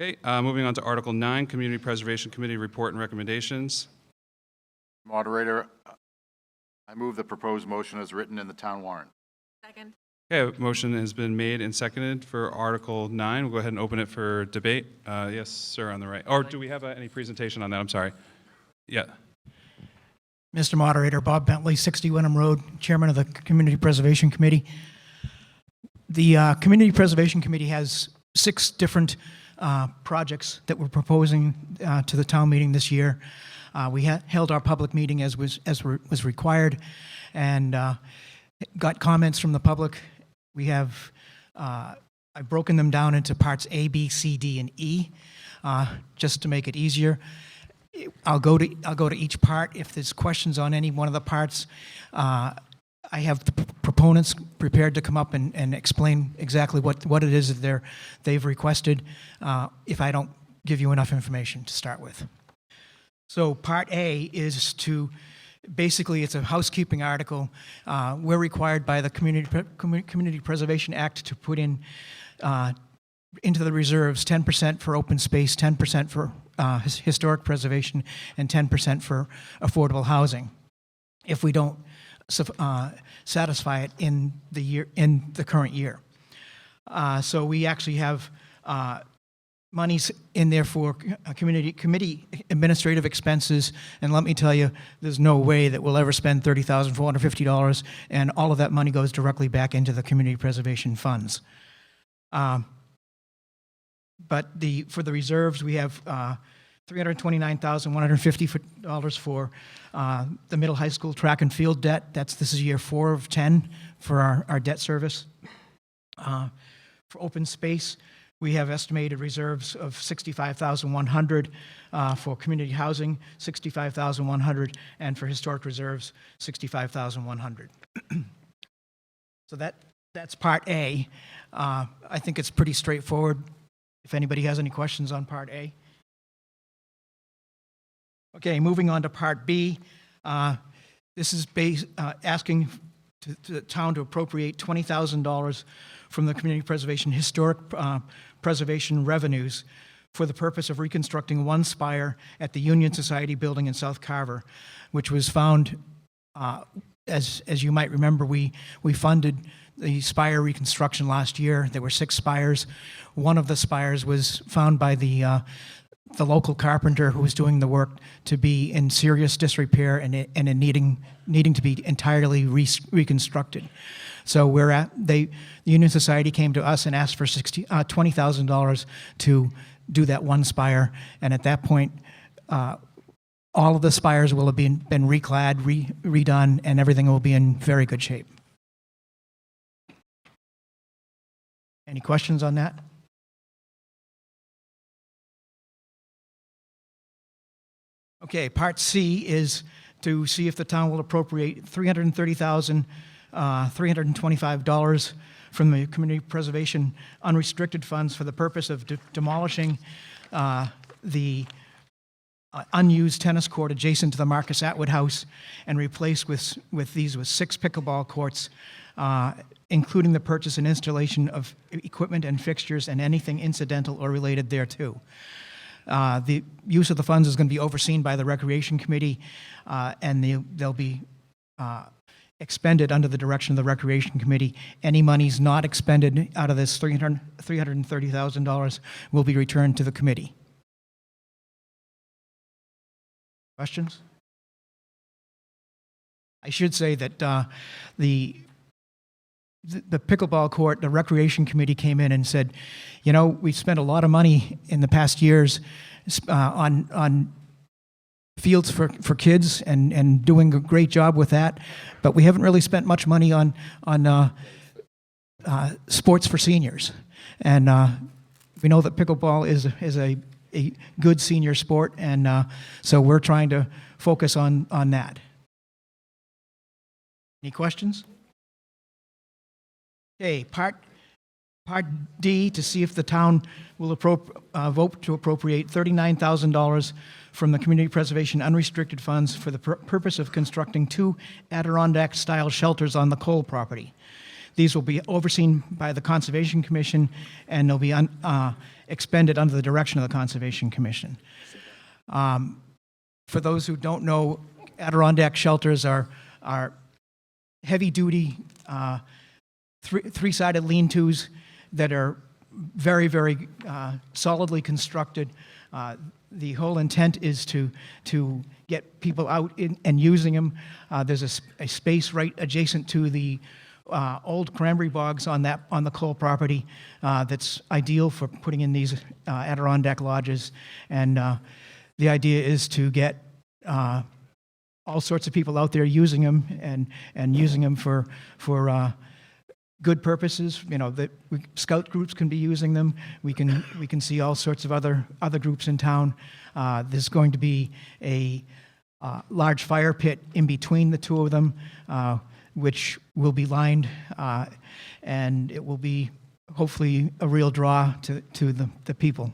Okay, moving on to Article 9, Community Preservation Committee Report and Recommendations. Moderator, I move the proposed motion as written in the town warrant. Second. Okay, a motion has been made and seconded for Article 9. We'll go ahead and open it for debate. Yes, sir, on the right. Or do we have any presentation on that? I'm sorry. Yeah. Mr. Moderator, Bob Bentley, 60 Wenham Road, Chairman of the Community Preservation Committee. The Community Preservation Committee has 6 different projects that we're proposing to the town meeting this year. We held our public meeting as was required, and got comments from the public. We have I've broken them down into parts A, B, C, D, and E, just to make it easier. I'll go to each part. If there's questions on any one of the parts, I have the proponents prepared to come up and explain exactly what it is that they've requested, if I don't give you enough information to start with. So Part A is to, basically it's a housekeeping article. We're required by the Community Preservation Act to put in into the reserves 10% for open space, 10% for historic preservation, and 10% for affordable housing. If we don't satisfy it in the current year, so we actually have monies in there for committee administrative expenses, and let me tell you, there's no way that we'll ever spend $30,450, and all of that money goes directly back into the community preservation funds. But for the reserves, we have $329,150 for the middle high school track and field debt. This is year 4 of 10 for our debt service. For open space, we have estimated reserves of $65,100 for community housing, $65,100, and for historic reserves, $65,100. So that's Part A. I think it's pretty straightforward. If anybody has any questions on Part A. Okay, moving on to Part B. This is asking the town to appropriate $20,000 from the Community Preservation Historic Preservation revenues for the purpose of reconstructing one spire at the Union Society building in South Carver, which was found, as you might remember, we funded the spire reconstruction last year. There were 6 spires. One of the spires was found by the local carpenter who was doing the work to be in serious disrepair and in needing to be entirely reconstructed. So the Union Society came to us and asked for $20,000 to do that one spire, and at that point, all of the spires will have been reclad, redone, and everything will be in very good shape. Any questions on that? Okay, Part C is to see if the town will appropriate $330,325 from the Community Preservation Unrestricted Funds for the purpose of demolishing the unused tennis court adjacent to the Marcus Atwood House and replace with 6 pickleball courts, including the purchase and installation of equipment and fixtures and anything incidental or related thereto. The use of the funds is going to be overseen by the Recreation Committee, and they'll be expended under the direction of the Recreation Committee. Any monies not expended out of this $330,000 will be returned to the committee. Questions? I should say that the pickleball court, the Recreation Committee came in and said, you know, we've spent a lot of money in the past years on fields for kids and doing a great job with that, but we haven't really spent much money on sports for seniors. And we know that pickleball is a good senior sport, and so we're trying to focus on that. Any questions? Okay, Part D, to see if the town will vote to appropriate $39,000 from the Community Preservation Unrestricted Funds for the purpose of constructing 2 Adirondack-style shelters on the Cole property. These will be overseen by the Conservation Commission, and they'll be expended under the direction of the Conservation Commission. For those who don't know, Adirondack shelters are heavy-duty, three-sided lean-tos that are very, very solidly constructed. The whole intent is to get people out and using them. There's a space right adjacent to the old cranberry bogs on the Cole property that's ideal for putting in these Adirondack lodges. And the idea is to get all sorts of people out there using them and using them for good purposes. You know, that scout groups can be using them. We can see all sorts of other groups in town. There's going to be a large fire pit in between the two of them, which will be lined, and it will be hopefully a real draw to the people.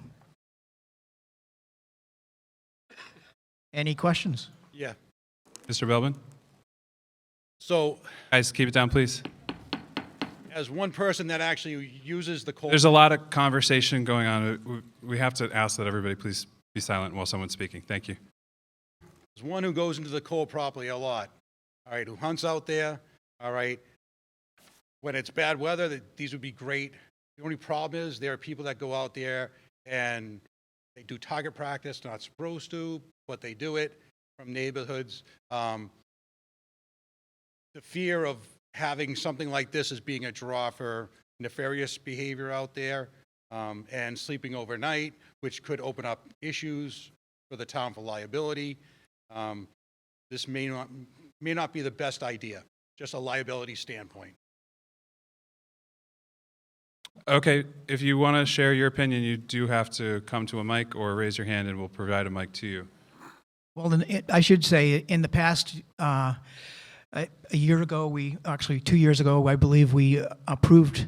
Any questions? Yeah. Mr. Belbin? So, Guys, keep it down, please. as one person that actually uses the coal, There's a lot of conversation going on. We have to ask that everybody please be silent while someone's speaking. Thank you. as one who goes into the coal property a lot, all right, who hunts out there, all right, when it's bad weather, these would be great. The only problem is there are people that go out there and they do target practice, not supposed to, but they do it from neighborhoods. The fear of having something like this as being a draw for nefarious behavior out there, and sleeping overnight, which could open up issues for the town for liability. This may not be the best idea, just a liability standpoint. Okay, if you want to share your opinion, you do have to come to a mic or raise your hand and we'll provide a mic to you. Well, then I should say, in the past, a year ago, 2 years ago, I believe we approved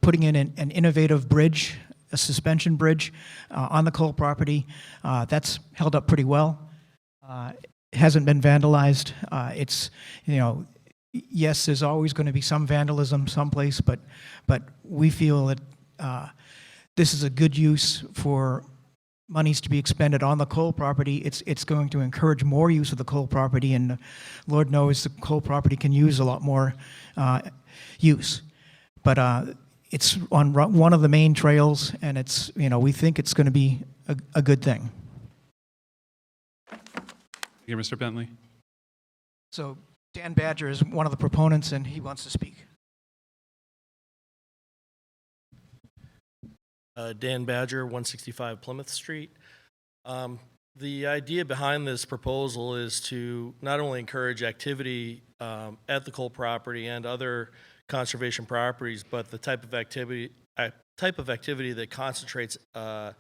putting in an innovative bridge, a suspension bridge on the Cole property. That's held up pretty well. It hasn't been vandalized. It's, you know, yes, there's always going to be some vandalism someplace, but we feel that this is a good use for monies to be expended on the coal property. It's going to encourage more use of the coal property, and Lord knows the coal property can use a lot more use. But it's on one of the main trails, and it's, you know, we think it's going to be a good thing. Here, Mr. Bentley. So Dan Badger is one of the proponents, and he wants to speak. Dan Badger, 165 Plymouth Street. The idea behind this proposal is to not only encourage activity at the coal property and other conservation properties, but the type of activity that concentrates and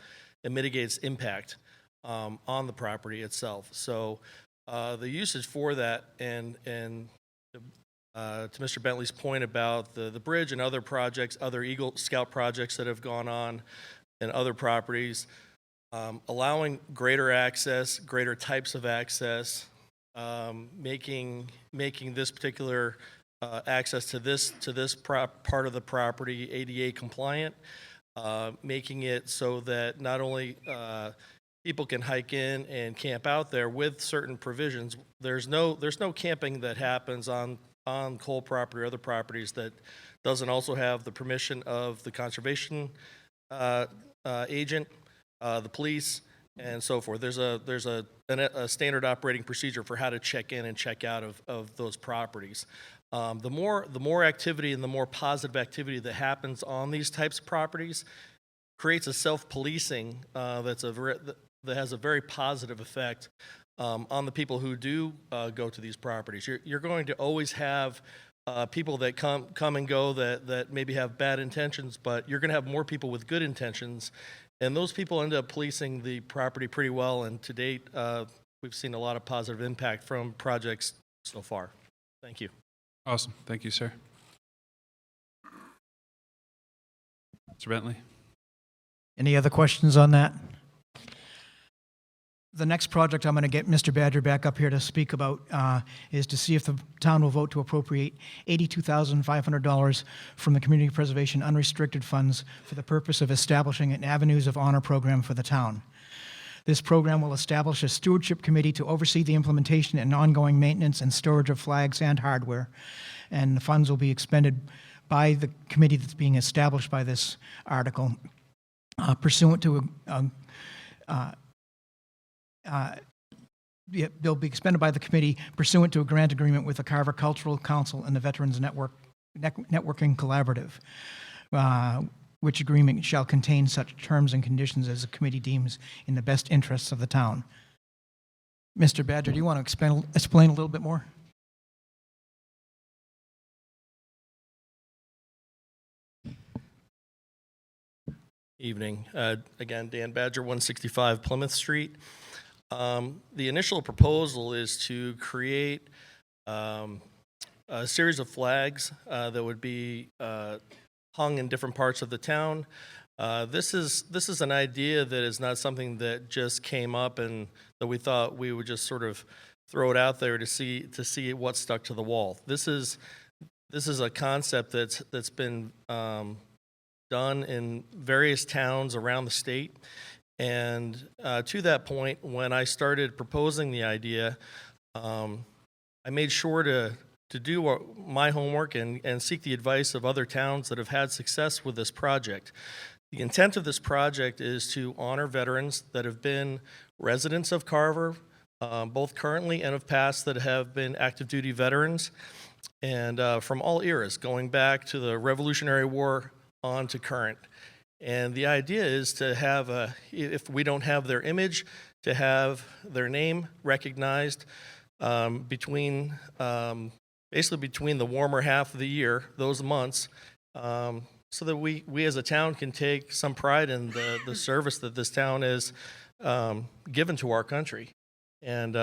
mitigates impact on the property itself. So the usage for that, and to Mr. Bentley's point about the bridge and other projects, other Eagle Scout projects that have gone on in other properties, allowing greater access, greater types of access, making this particular access to this part of the property ADA compliant, making it so that not only people can hike in and camp out there with certain provisions. There's no camping that happens on coal property or other properties that doesn't also have the permission of the conservation agent, the police, and so forth. There's a standard operating procedure for how to check in and check out of those properties. The more activity and the more positive activity that happens on these types of properties creates a self-policing that has a very positive effect on the people who do go to these properties. You're going to always have people that come and go that maybe have bad intentions, but you're going to have more people with good intentions, and those people end up policing the property pretty well. And to date, we've seen a lot of positive impact from projects so far. Thank you. Awesome. Thank you, sir. Mr. Bentley. Any other questions on that? The next project I'm going to get Mr. Badger back up here to speak about is to see if the town will vote to appropriate $82,500 from the Community Preservation Unrestricted Funds for the purpose of establishing an Avenues of Honor program for the town. This program will establish a stewardship committee to oversee the implementation and ongoing maintenance and storage of flags and hardware, and the funds will be expended by the committee that's being established by this article pursuant to they'll be expended by the committee pursuant to a grant agreement with the Carver Cultural Council and the Veterans Networking Collaborative, which agreement shall contain such terms and conditions as the committee deems in the best interests of the town. Mr. Badger, do you want to explain a little bit more? Evening. Again, Dan Badger, 165 Plymouth Street. The initial proposal is to create a series of flags that would be hung in different parts of the town. This is an idea that is not something that just came up and that we thought we would just sort of throw it out there to see what stuck to the wall. This is a concept that's been done in various towns around the state. And to that point, when I started proposing the idea, I made sure to do my homework and seek the advice of other towns that have had success with this project. The intent of this project is to honor veterans that have been residents of Carver, both currently and of past, that have been active duty veterans, and from all eras, going back to the Revolutionary War on to current. And the idea is to have, if we don't have their image, to have their name recognized basically between the warmer half of the year, those months, so that we as a town can take some pride in the service that this town has given to our country. And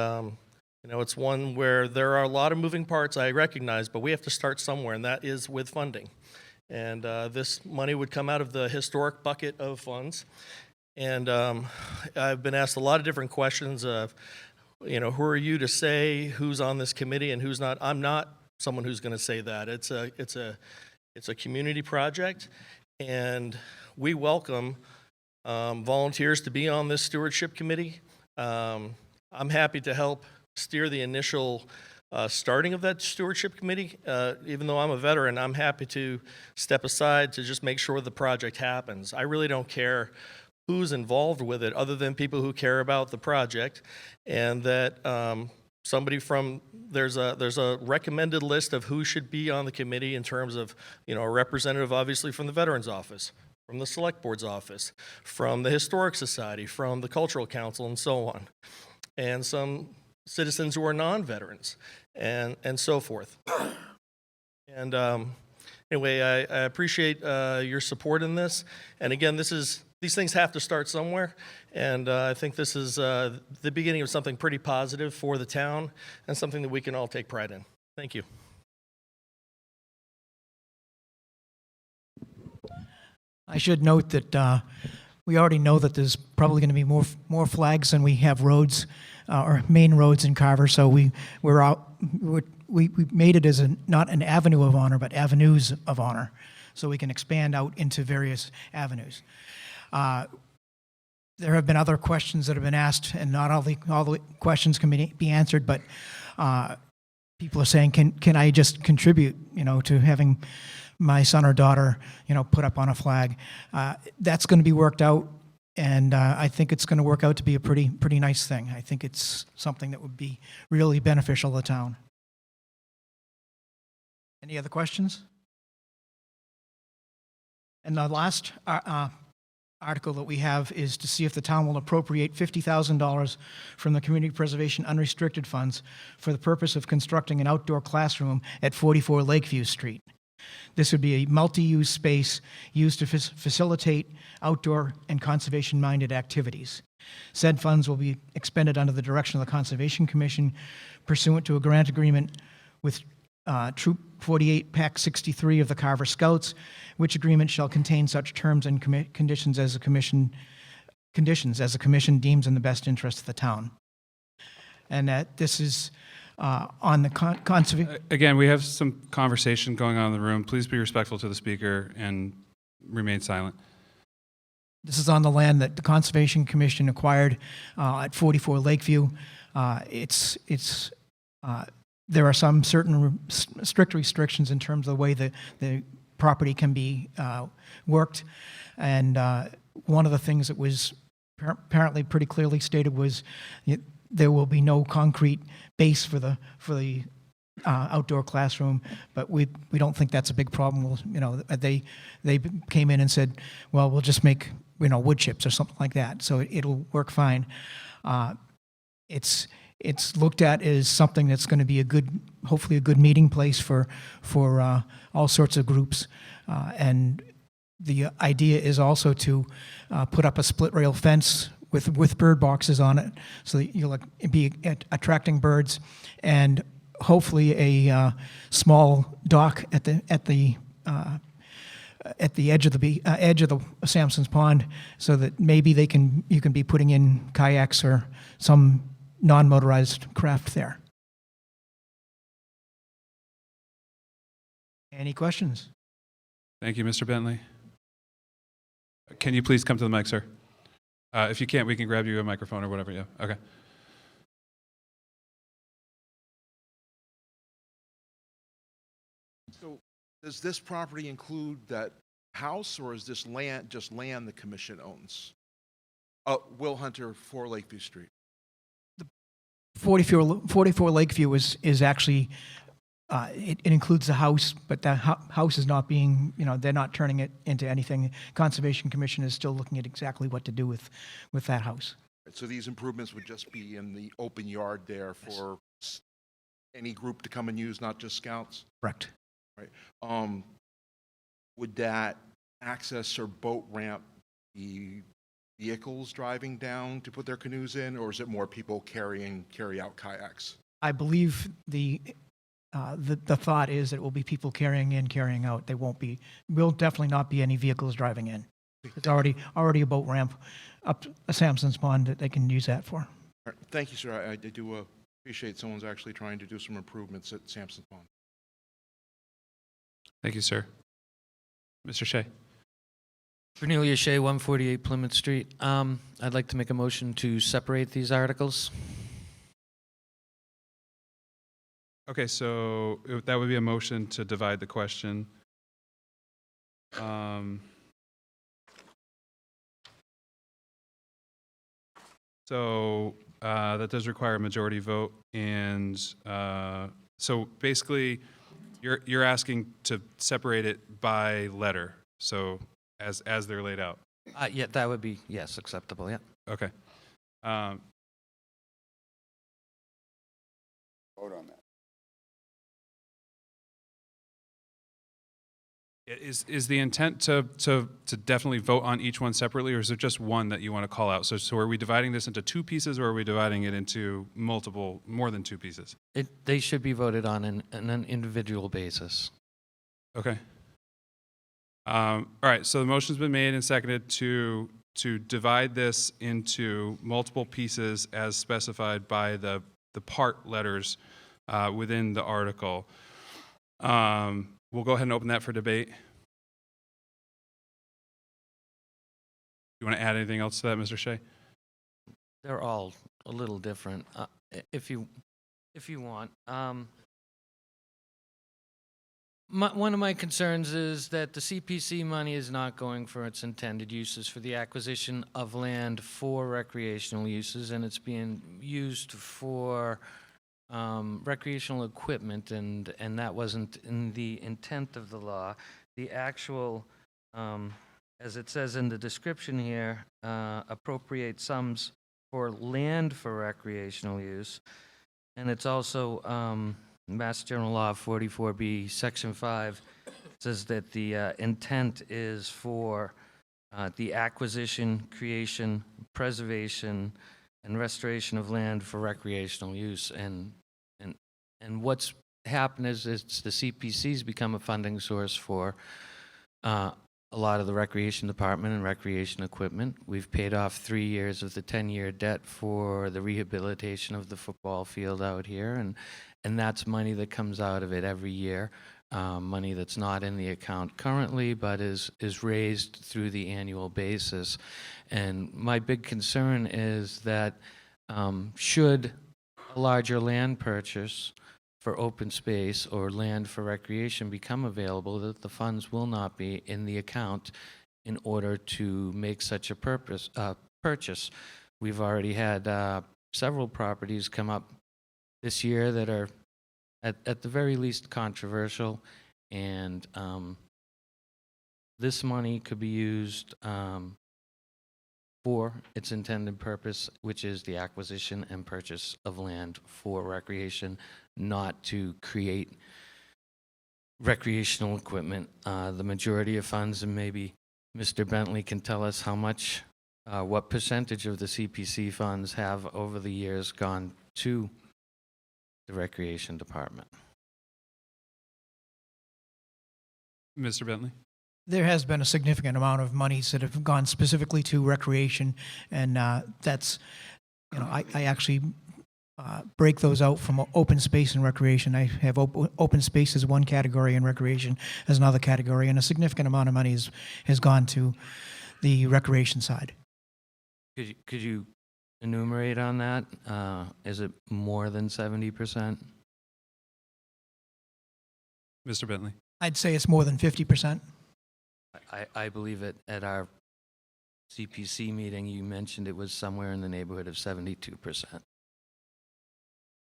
it's one where there are a lot of moving parts, I recognize, but we have to start somewhere, and that is with funding. And this money would come out of the historic bucket of funds. And I've been asked a lot of different questions of, who are you to say who's on this committee and who's not? I'm not someone who's going to say that. It's a community project, and we welcome volunteers to be on this stewardship committee. I'm happy to help steer the initial starting of that stewardship committee. Even though I'm a veteran, I'm happy to step aside to just make sure the project happens. I really don't care who's involved with it other than people who care about the project, and that there's a recommended list of who should be on the committee in terms of, a representative obviously from the Veterans Office, from the Select Board's office, from the Historic Society, from the Cultural Council, and so on, and some citizens who are non-veterans, and so forth. And anyway, I appreciate your support in this. And again, these things have to start somewhere, and I think this is the beginning of something pretty positive for the town and something that we can all take pride in. Thank you. I should note that we already know that there's probably going to be more flags than we have roads or main roads in Carver. So we made it as not an avenue of honor, but avenues of honor, so we can expand out into various avenues. There have been other questions that have been asked, and not all the questions can be answered. But people are saying, can I just contribute, to having my son or daughter, put up on a flag? That's going to be worked out, and I think it's going to work out to be a pretty nice thing. I think it's something that would be really beneficial to the town. Any other questions? And the last article that we have is to see if the town will appropriate $50,000 from the Community Preservation Unrestricted Funds for the purpose of constructing an outdoor classroom at 44 Lakeview Street. This would be a multi-use space used to facilitate outdoor and conservation-minded activities. Said funds will be expended under the direction of the Conservation Commission pursuant to a grant agreement with Troop 48, Pack 63 of the Carver Scouts, which agreement shall contain such terms and conditions as the Commission conditions as the commission deems in the best interest of the town. And that this is on the conservation. Again, we have some conversation going on in the room. Please be respectful to the speaker and remain silent. This is on the land that the Conservation Commission acquired at 44 Lakeview. There are some certain strict restrictions in terms of the way the property can be worked. And one of the things that was apparently pretty clearly stated was there will be no concrete base for the outdoor classroom, but we don't think that's a big problem. They came in and said, well, we'll just make wood chips or something like that, so it'll work fine. It's looked at as something that's going to be hopefully a good meeting place for all sorts of groups, and the idea is also to put up a split rail fence with bird boxes on it, so that you'll be attracting birds, and hopefully a small dock at the edge of the Sampson's Pond, so that maybe you can be putting in kayaks or some non-motorized craft there. Any questions? Thank you, Mr. Bentley. Can you please come to the mic, sir? If you can't, we can grab you a microphone or whatever. Yeah. Okay. So does this property include that house, or is this land, just land the commission owns? Will Hunter, 4 Lakeview Street. 44 Lakeview is actually, it includes the house, but the house is not being, they're not turning it into anything. Conservation Commission is still looking at exactly what to do with that house. So these improvements would just be in the open yard there for any group to come and use, not just scouts? Correct. Right. Would that access or boat ramp be vehicles driving down to put their canoes in, or is it more people carry out kayaks? I believe the thought is that it will be people carrying in, carrying out. Will definitely not be any vehicles driving in. It's already a boat ramp up a Sampson's Pond that they can use that for. All right. Thank you, sir. I do appreciate someone's actually trying to do some improvements at Sampson Pond. Thank you, sir. Mr. Shea. Cornelia Shea, 148 Plymouth Street. I'd like to make a motion to separate these articles. Okay, so that would be a motion to divide the question. So that does require a majority vote, and so basically, you're asking to separate it by letter. So as they're laid out. Yeah, that would be, yes, acceptable, yeah. Okay. Vote on that. Is the intent to definitely vote on each one separately, or is there just one that you want to call out? So are we dividing this into 2 pieces, or are we dividing it into more than 2 pieces? They should be voted on an individual basis. Okay. All right, so the motion's been made and seconded to divide this into multiple pieces as specified by the part letters within the article. We'll go ahead and open that for debate. You want to add anything else to that, Mr. Shea? They're all a little different, if you want. One of my concerns is that the CPC money is not going for its intended uses for the acquisition of land for recreational uses, and it's being used for recreational equipment, and that wasn't in the intent of the law. The actual, as it says in the description here, appropriate sums for land for recreational use, and it's also Mass General Law 44B, Section 5, says that the intent is for the acquisition, creation, preservation, and restoration of land for recreational use. And what's happened is the CPC's become a funding source for a lot of the recreation department and recreation equipment. We've paid off 3 years of the 10-year debt for the rehabilitation of the football field out here, and that's money that comes out of it every year. Money that's not in the account currently, but is raised through the annual basis. And my big concern is that should a larger land purchase for open space or land for recreation become available, that the funds will not be in the account in order to make such a purchase. We've already had several properties come up this year that are at the very least controversial, and this money could be used for its intended purpose, which is the acquisition and purchase of land for recreation, not to create recreational equipment. The majority of funds, and maybe Mr. Bentley can tell us how much, what percentage of the CPC funds have over the years gone to the recreation department. Mr. Bentley? There has been a significant amount of monies that have gone specifically to recreation, and that's, I actually break those out from open space and recreation. I have open space as one category and recreation as another category, and a significant amount of money has gone to the recreation side. Could you enumerate on that? Is it more than 70%? Mr. Bentley? I'd say it's more than 50%. I believe it at our CPC meeting, you mentioned it was somewhere in the neighborhood of 72%.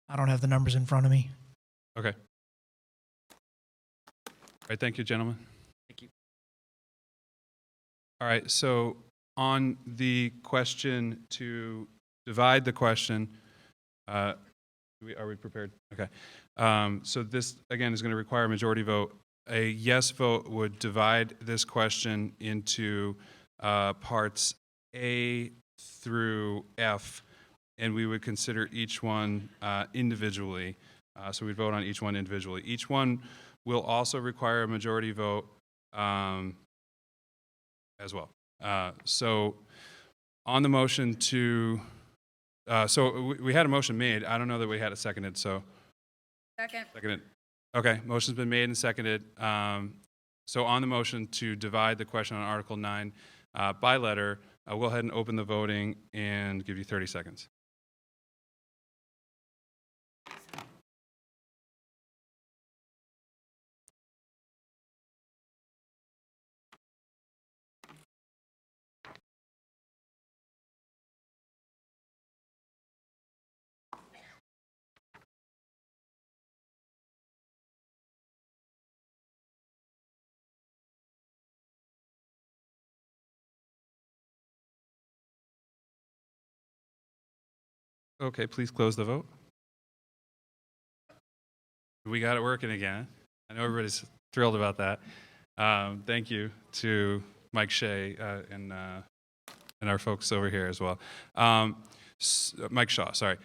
I don't have the numbers in front of me. Okay. All right, thank you, gentlemen. Thank you. All right, so on the question to divide the question, are we prepared? Okay. So this, again, is going to require a majority vote. A yes vote would divide this question into parts A through F, and we would consider each one individually. So we'd vote on each one individually. Each one will also require a majority vote as well. So on the motion to, so we had a motion made. I don't know that we had it seconded, so. Seconded. Okay, motion's been made and seconded. So on the motion to divide the question on Article 9 by letter, I'll go ahead and open the voting and give you 30 seconds. Okay, please close the vote. We got it working again. I know everybody's thrilled about that. Thank you to Mike Shea and our folks over here as well. Mike Shaw, sorry.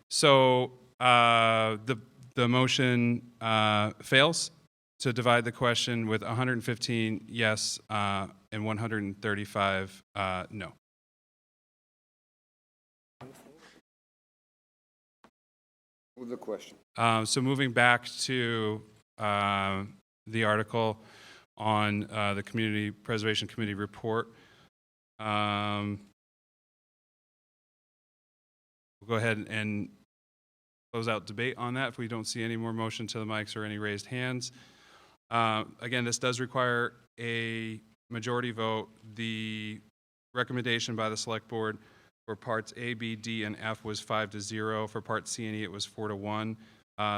So the motion fails to divide the question with 115 yes and 135 no. Move the question. So moving back to the article on the Community Preservation Committee report, we'll go ahead and close out debate on that if we don't see any more motion to the mics or any raised hands. Again, this does require a majority vote. The recommendation by the Select Board for parts A, B, D, and F was 5-0. For parts C and E, it was 4-1.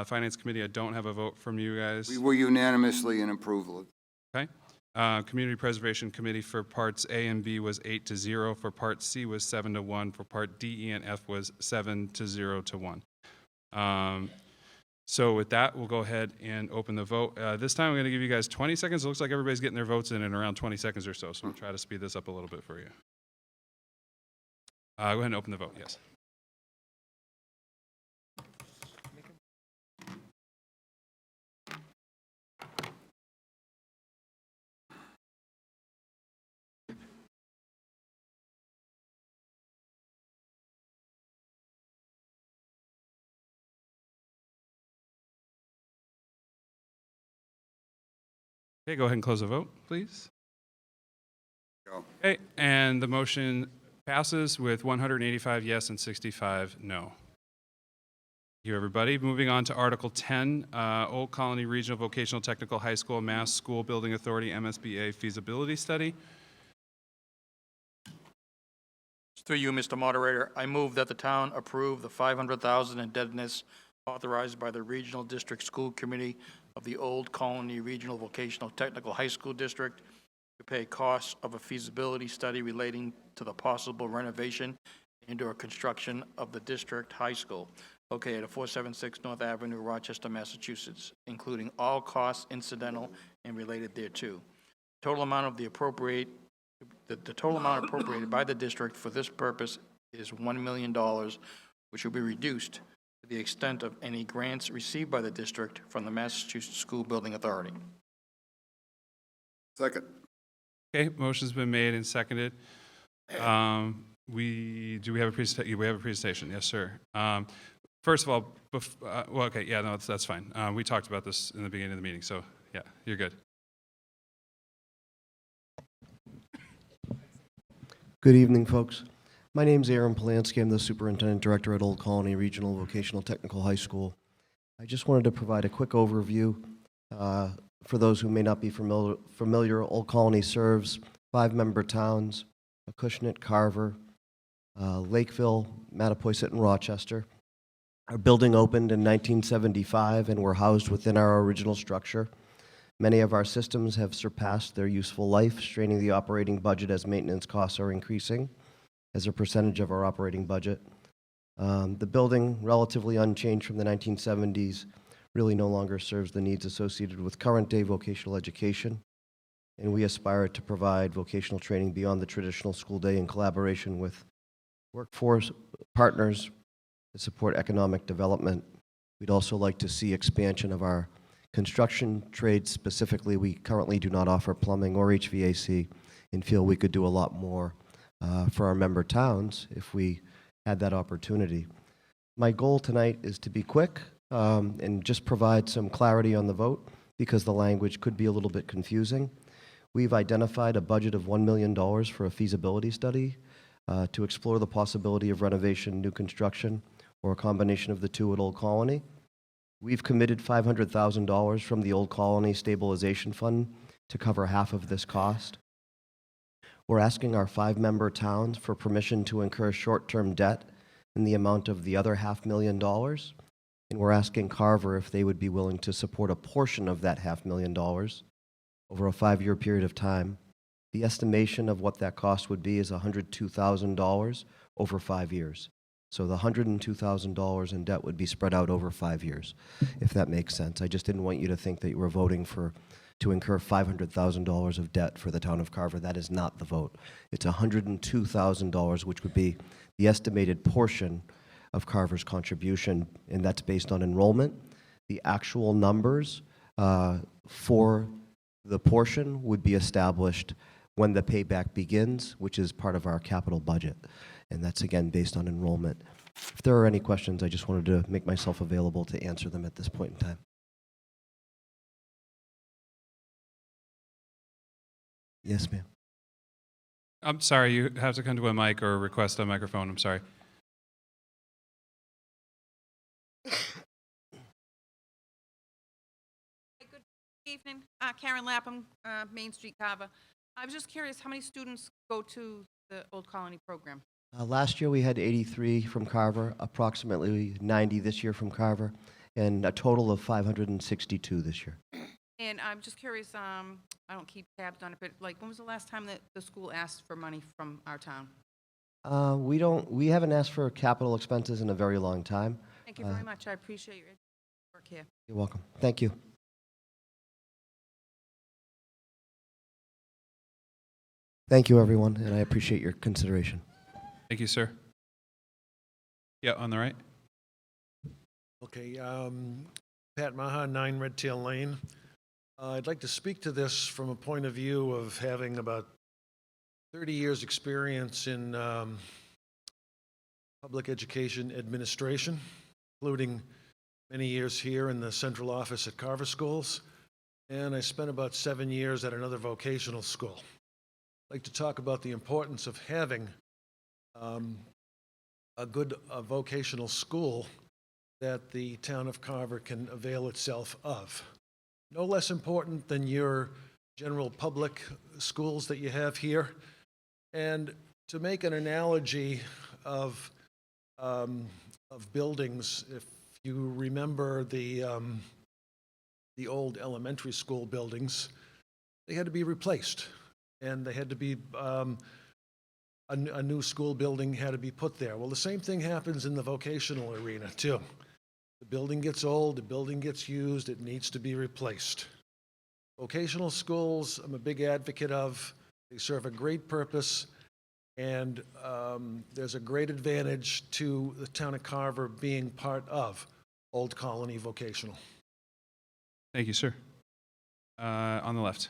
Finance Committee, I don't have a vote from you guys. We were unanimously in approval. Okay. Community Preservation Committee for parts A and B was 8-0. For part C was 7-1. For part D, E, and F was 7-0 to 1. So with that, we'll go ahead and open the vote. This time I'm going to give you guys 20 seconds. It looks like everybody's getting their votes in around 20 seconds or so. So we'll try to speed this up a little bit for you. Go ahead and open the vote, yes. Okay, go ahead and close the vote, please. Go. Okay, and the motion passes with 185 yes and 65 no. Thank you, everybody. Moving on to Article 10, Old Colony Regional Vocational Technical High School Mass School Building Authority MSBA feasibility study. Through you, Mr. Moderator, I move that the town approve the $500,000 indebtedness authorized by the Regional District School Committee of the Old Colony Regional Vocational Technical High School District to pay costs of a feasibility study relating to the possible renovation and/or construction of the district high school located at 476 North Avenue, Rochester, Massachusetts, including all costs incidental and related thereto. Total amount of the total amount appropriated by the district for this purpose is $1 million, which will be reduced to the extent of any grants received by the district from the Massachusetts School Building Authority. Second. Okay, motion's been made and seconded. Do we have a presentation? We have a presentation, yes, sir. First of all, well, okay, yeah, no, that's fine. We talked about this in the beginning of the meeting, so yeah, you're good. Good evening, folks. My name's Aaron Polanski. I'm the Superintendent Director at Old Colony Regional Vocational Technical High School. I just wanted to provide a quick overview. For those who may not be familiar, Old Colony serves 5 member towns: Acushnet, Carver, Lakeville, Mattapoisett, and Rochester. Our building opened in 1975 and we're housed within our original structure. Many of our systems have surpassed their useful life, straining the operating budget as maintenance costs are increasing as a percentage of our operating budget. The building, relatively unchanged from the 1970s, really no longer serves the needs associated with current-day vocational education, and we aspire to provide vocational training beyond the traditional school day in collaboration with workforce partners to support economic development. We'd also like to see expansion of our construction trades. Specifically, we currently do not offer plumbing or HVAC and feel we could do a lot more for our member towns if we had that opportunity. My goal tonight is to be quick and just provide some clarity on the vote because the language could be a little bit confusing. We've identified a budget of $1 million for a feasibility study to explore the possibility of renovation, new construction, or a combination of the two at Old Colony. We've committed $500,000 from the Old Colony Stabilization Fund to cover half of this cost. We're asking our 5 member towns for permission to incur short-term debt in the amount of the other $500,000. And we're asking Carver if they would be willing to support a portion of that $500,000 over a 5-year period of time. The estimation of what that cost would be is $102,000 over 5 years. So the $102,000 in debt would be spread out over 5 years, if that makes sense. I just didn't want you to think that you were voting to incur $500,000 of debt for the town of Carver. That is not the vote. It's $102,000, which would be the estimated portion of Carver's contribution, and that's based on enrollment. The actual numbers for the portion would be established when the payback begins, which is part of our capital budget. And that's, again, based on enrollment. If there are any questions, I just wanted to make myself available to answer them at this point in time. Yes, ma'am. I'm sorry, you have to come to a mic or request a microphone. I'm sorry. Good evening. Karen Lapham, Main Street, Carver. I was just curious, how many students go to the Old Colony program? Last year we had 83 from Carver, approximately 90 this year from Carver, and a total of 562 this year. And I'm just curious, I don't keep tabs on it, but like, when was the last time that the school asked for money from our town? We haven't asked for capital expenses in a very long time. Thank you very much. I appreciate your work here. You're welcome. Thank you. Thank you, everyone, and I appreciate your consideration. Thank you, sir. Yeah, on the right. Okay, Pat Maha, 9 Red Tail Lane. I'd like to speak to this from a point of view of having about 30 years' experience in public education administration, including many years here in the central office at Carver Schools. and I spent about 7 years at another vocational school. I'd like to talk about the importance of having a good vocational school that the town of Carver can avail itself of. No less important than your general public schools that you have here. And to make an analogy of buildings, if you remember the old elementary school buildings, they had to be replaced, and they had to be a new school building had to be put there. Well, the same thing happens in the vocational arena too. The building gets old, the building gets used, it needs to be replaced. Vocational schools, I'm a big advocate of. They serve a great purpose, and there's a great advantage to the town of Carver being part of Old Colony Vocational. Thank you, sir. On the left.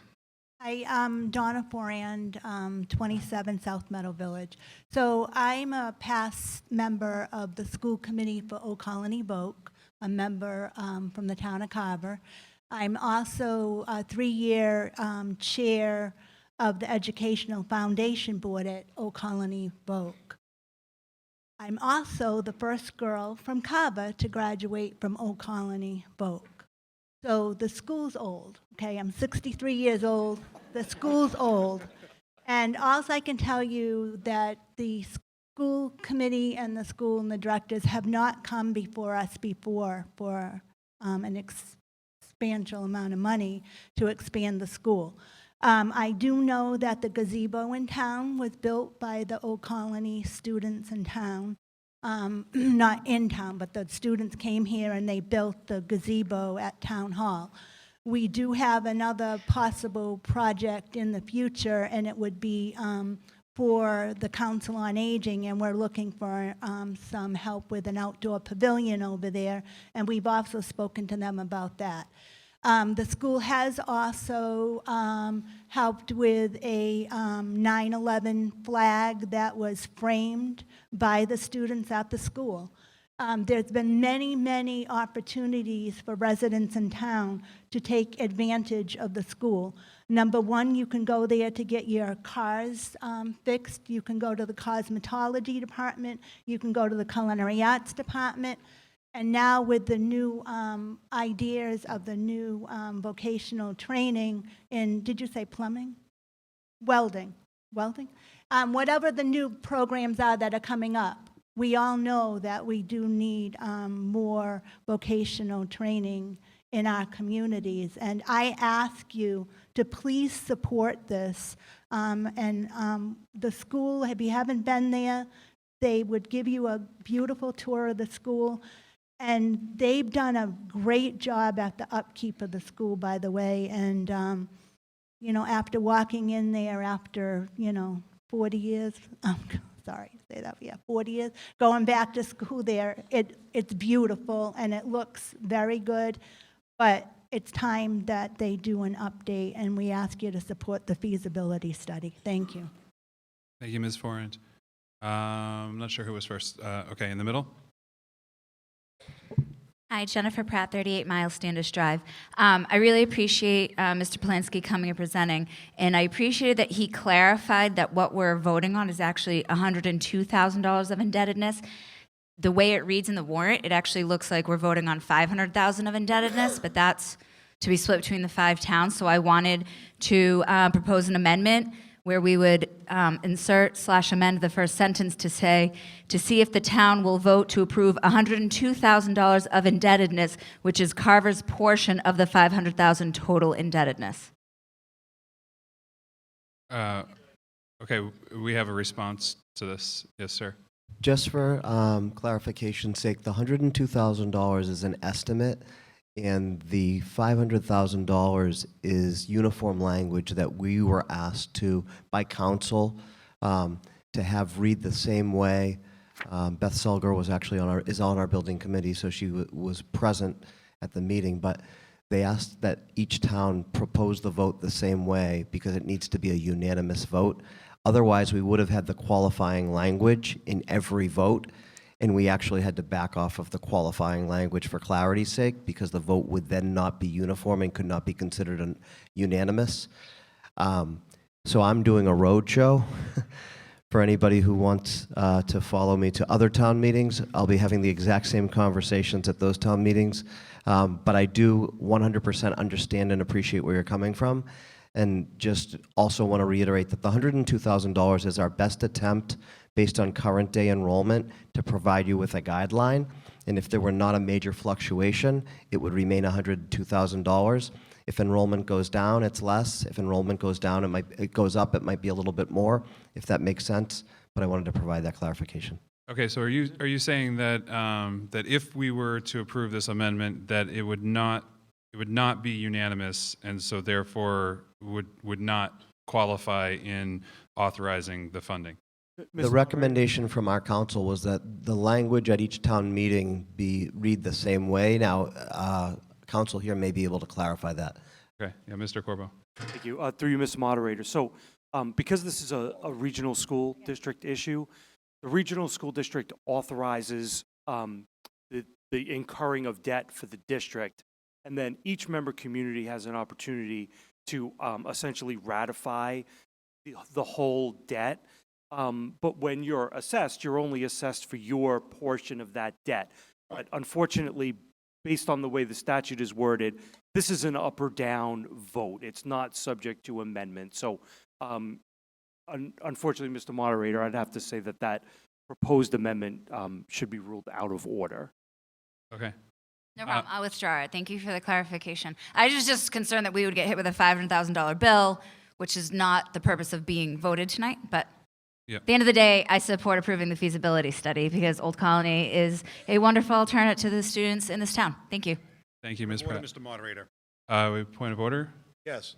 Hi, I'm Donna Forand, 27 South Meadow Village. So I'm a past member of the school committee for Old Colony Voc, a member from the town of Carver. I'm also a 3-year chair of the Educational Foundation Board at Old Colony Voc. I'm also the first girl from Carver to graduate from Old Colony Voc. So the school's old, okay? I'm 63 years old. The school's old. And also I can tell you that the school committee and the school and the directors have not come before us before for an substantial amount of money to expand the school. I do know that the gazebo in town was built by the Old Colony students in town. Not in town, but the students came here and they built the gazebo at Town Hall. We do have another possible project in the future, and it would be for the Council on Aging, and we're looking for some help with an outdoor pavilion over there, and we've also spoken to them about that. The school has also helped with a 9/11 flag that was framed by the students at the school. There's been many, many opportunities for residents in town to take advantage of the school. Number one, you can go there to get your cars fixed. You can go to the cosmetology department. You can go to the culinary arts department. And now with the new ideas of the new vocational training in, did you say plumbing? Welding. Whatever the new programs are that are coming up, we all know that we do need more vocational training in our communities. And I ask you to please support this. The school, if you haven't been there, they would give you a beautiful tour of the school. And they've done a great job at the upkeep of the school, by the way. And, after walking in there after, 40 years, sorry to say that, 40 years, going back to school there, it's beautiful and it looks very good. But it's time that they do an update, and we ask you to support the feasibility study. Thank you. Thank you, Ms. Forand. I'm not sure who was first. Okay, in the middle. Hi, Jennifer Pratt, 38 Miles Standish Drive. I really appreciate Mr. Polanski coming and presenting, and I appreciated that he clarified that what we're voting on is actually $102,000 of indebtedness. The way it reads in the warrant, it actually looks like we're voting on $500,000 of indebtedness, but that's to be split between the 5 towns. So I wanted to propose an amendment where we would insert/amend the first sentence to say, to see if the town will vote to approve $102,000 of indebtedness, which is Carver's portion of the $500,000 total indebtedness. Okay, we have a response to this. Yes, sir. Just for clarification's sake, the $102,000 is an estimate, and the $500,000 is uniform language that we were asked to, by council, to have read the same way. Beth Selger was actually is on our building committee, so she was present at the meeting, but they asked that each town propose the vote the same way because it needs to be a unanimous vote. Otherwise, we would have had the qualifying language in every vote, and we actually had to back off of the qualifying language for clarity's sake because the vote would then not be uniform and could not be considered unanimous. So I'm doing a road show. For anybody who wants to follow me to other town meetings, I'll be having the exact same conversations at those town meetings. But I do 100% understand and appreciate where you're coming from. And just also want to reiterate that the $102,000 is our best attempt based on current day enrollment to provide you with a guideline. And if there were not a major fluctuation, it would remain $102,000. If enrollment goes down, it's less. If enrollment goes down, it goes up, it might be a little bit more, if that makes sense. But I wanted to provide that clarification. Okay, so are you saying that that if we were to approve this amendment, that it would not be unanimous, and so therefore would not qualify in authorizing the funding? The recommendation from our council was that the language at each town meeting read the same way. Now, council here may be able to clarify that. Okay, yeah, Mr. Corbo. Thank you. Through you, Mr. Moderator. So because this is a regional school district issue, the regional school district authorizes the incurring of debt for the district, and then each member community has an opportunity to essentially ratify the whole debt. But when you're assessed, you're only assessed for your portion of that debt. But unfortunately, based on the way the statute is worded, this is an up or down vote. It's not subject to amendment. So unfortunately, Mr. Moderator, I'd have to say that that proposed amendment should be ruled out of order. Okay. No problem. I'll withdraw it. Thank you for the clarification. I was just concerned that we would get hit with a $500,000 bill, which is not the purpose of being voted tonight. But at the end of the day, I support approving the feasibility study because Old Colony is a wonderful alternative to the students in this town. Thank you. Thank you, Ms. Order, Pratt. Mr. Moderator. Point of order? Yes.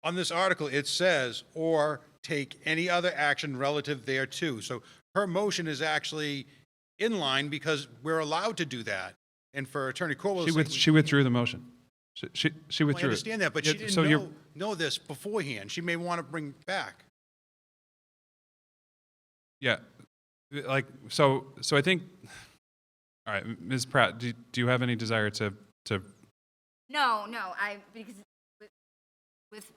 On this article, it says, or take any other action relative thereto. So her motion is actually in line because we're allowed to do that. And for Attorney Corwell's sake, She withdrew the motion. She I withdrew it. understand that, but she So you're- didn't know this beforehand. She may want to bring back. Yeah, like, so I think, all right, Ms. Pratt, do you have any desire to, No, because with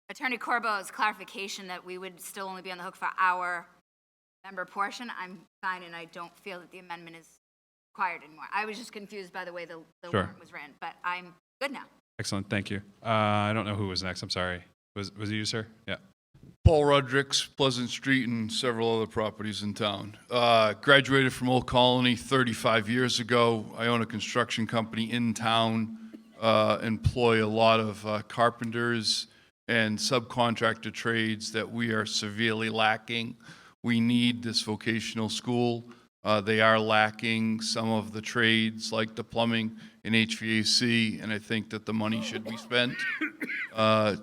Attorney Corbo's clarification that we would still only be on the hook for our member portion, I'm fine, and I don't feel that the amendment is required anymore. I was just confused by the way the Sure. warrant was ran, but I'm good now. excellent, thank you. I don't know who was next, I'm sorry. Was it you, sir? Yeah. Paul Rodricks, Pleasant Street, and several other properties in town. Graduated from Old Colony 35 years ago. I own a construction company in town, employ a lot of carpenters and subcontractor trades that we are severely lacking. We need this vocational school. They are lacking some of the trades like the plumbing and HVAC, and I think that the money should be spent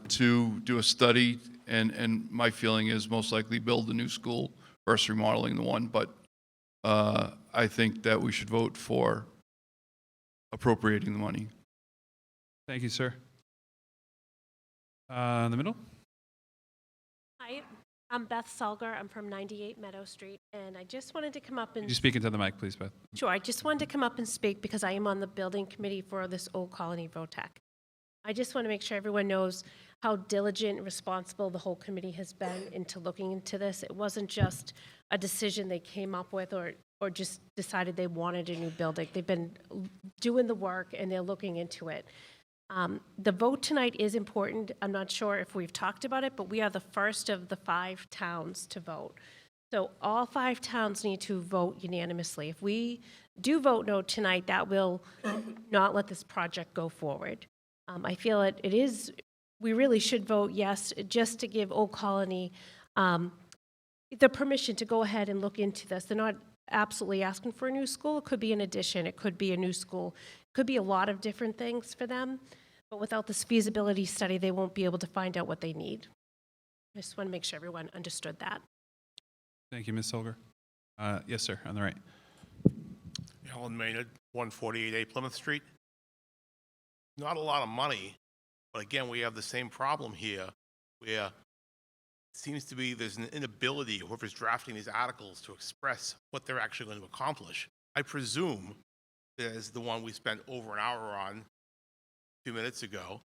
to do a study. And my feeling is most likely build a new school versus remodeling the one. But I think that we should vote for appropriating the money. Thank you, sir. In the middle? Hi, I'm Beth Salger. I'm from 98 Meadow Street, and I just wanted to come up and... Could you speak into the mic, please, Beth? Sure, I just wanted to come up and speak because I am on the building committee for this Old Colony VOTEC. I just want to make sure everyone knows how diligent and responsible the whole committee has been into looking into this. It wasn't just a decision they came up with or just decided they wanted a new building. They've been doing the work and they're looking into it. The vote tonight is important. I'm not sure if we've talked about it, but we are the first of the 5 towns to vote. So all 5 towns need to vote unanimously. If we do vote no tonight, that will not let this project go forward. I feel we really should vote yes, just to give Old Colony the permission to go ahead and look into this. They're not absolutely asking for a new school. It could be an addition. It could be a new school. It could be a lot of different things for them. But without this feasibility study, they won't be able to find out what they need. I just want to make sure everyone understood that. Thank you, Ms. Silver. Yes, sir, on the right. Helen Maynard, 148A Plymouth Street. Not a lot of money, but again, we have the same problem here where seems to be there's an inability, whoever's drafting these articles, to express what they're actually going to accomplish. I presume there's the one we spent over an hour on a few minutes ago.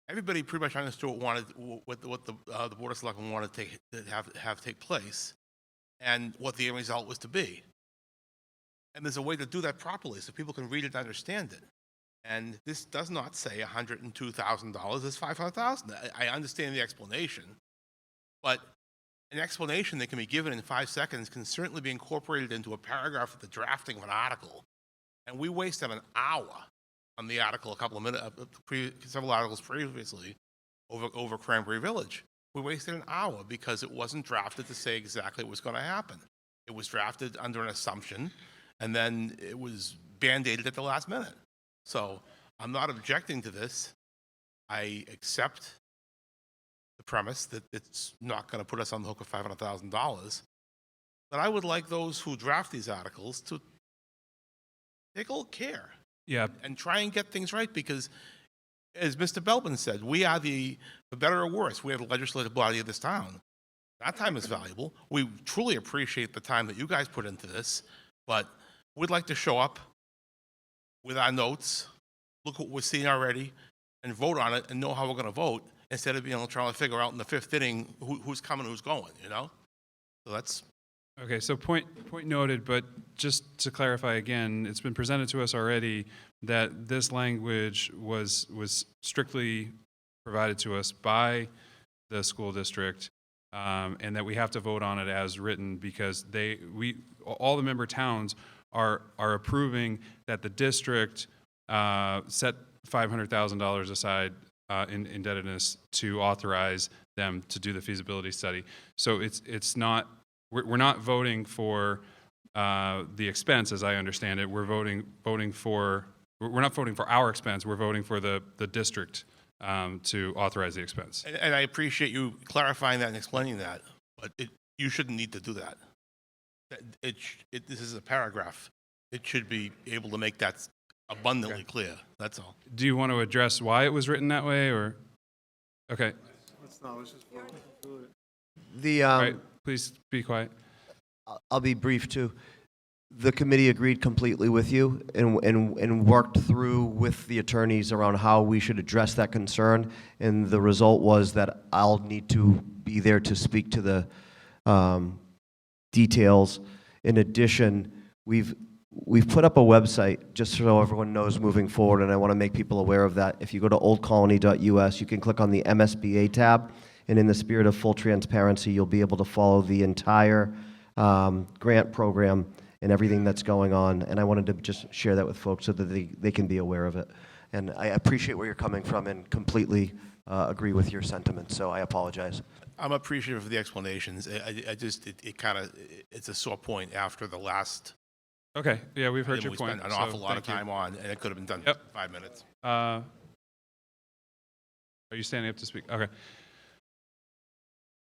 Everybody pretty much understood what the Board of Selectmen wanted to have take place, and what the end result was to be. And there's a way to do that properly so people can read it and understand it. And this does not say $102,000, it's $500,000. I understand the explanation, but an explanation that can be given in 5 seconds can certainly be incorporated into a paragraph at the drafting of an article. And we wasted an hour on the article a couple of minutes, several articles previously over Cranberry Village. We wasted an hour because it wasn't drafted to say exactly what was going to happen. It was drafted under an assumption, and then it was band-aided at the last minute. So I'm not objecting to this. I accept the premise that it's not going to put us on the hook of $500,000. But I would like those who draft these articles to take a little care. Yeah. And try and get things right, because, as Mr. Belbin said, we are for better or worse, we have the legislative body of this town. That time is valuable. We truly appreciate the time that you guys put into this, but we'd like to show up with our notes, look what we're seeing already, and vote on it and know how we're going to vote, instead of trying to figure out in the fifth inning who's coming, who's going, So that's... Okay, so point noted, but just to clarify again, it's been presented to us already that this language was strictly provided to us by the school district, and that we have to vote on it as written, because all the member towns are approving that the district set $500,000 aside in indebtedness to authorize them to do the feasibility study. So it's not. We're not voting for the expense, as I understand it. We're voting for. We're not voting for our expense. We're voting for the district to authorize the expense. And I appreciate you clarifying that and explaining that, but you shouldn't need to do that. This is a paragraph. It should be able to make that abundantly clear. That's all. Do you want to address why it was written that way, or? Okay. Let's just vote. All right, please be quiet. I'll be brief too. The committee agreed completely with you and worked through with the attorneys around how we should address that concern. And the result was that I'll need to be there to speak to the details. In addition, we've put up a website just so everyone knows moving forward, and I want to make people aware of that. If you go to oldcolony.us, you can click on the MSBA tab, and in the spirit of full transparency, you'll be able to follow the entire grant program and everything that's going on. And I wanted to just share that with folks so that they can be aware of it. And I appreciate where you're coming from and completely agree with your sentiments, so I apologize. I'm appreciative of the explanations. It's a sore point after the last. Okay, yeah, we've heard item your point. We spent an so awful lot of thank you. time on, and it could have been done Yep. in 5 minutes. Are you standing up to speak? Okay.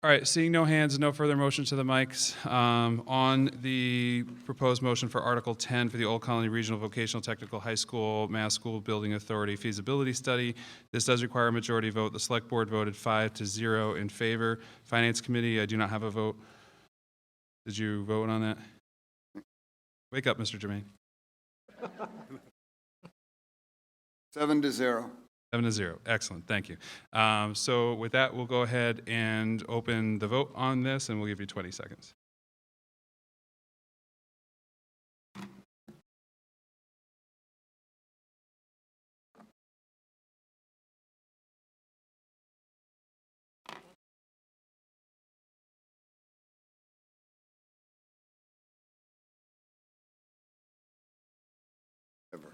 All right, seeing no hands and no further motions to the mics, on the proposed motion for Article 10 for the Old Colony Regional Vocational Technical High School Mass School Building Authority feasibility study, this does require a majority vote. The Select Board voted 5-0 in favor. Finance Committee, I do not have a vote. Did you vote on that? Wake up, Mr. Jermaine. 7-0. 7-0. Excellent. Thank you. So with that, we'll go ahead and open the vote on this, and we'll give you 20 seconds.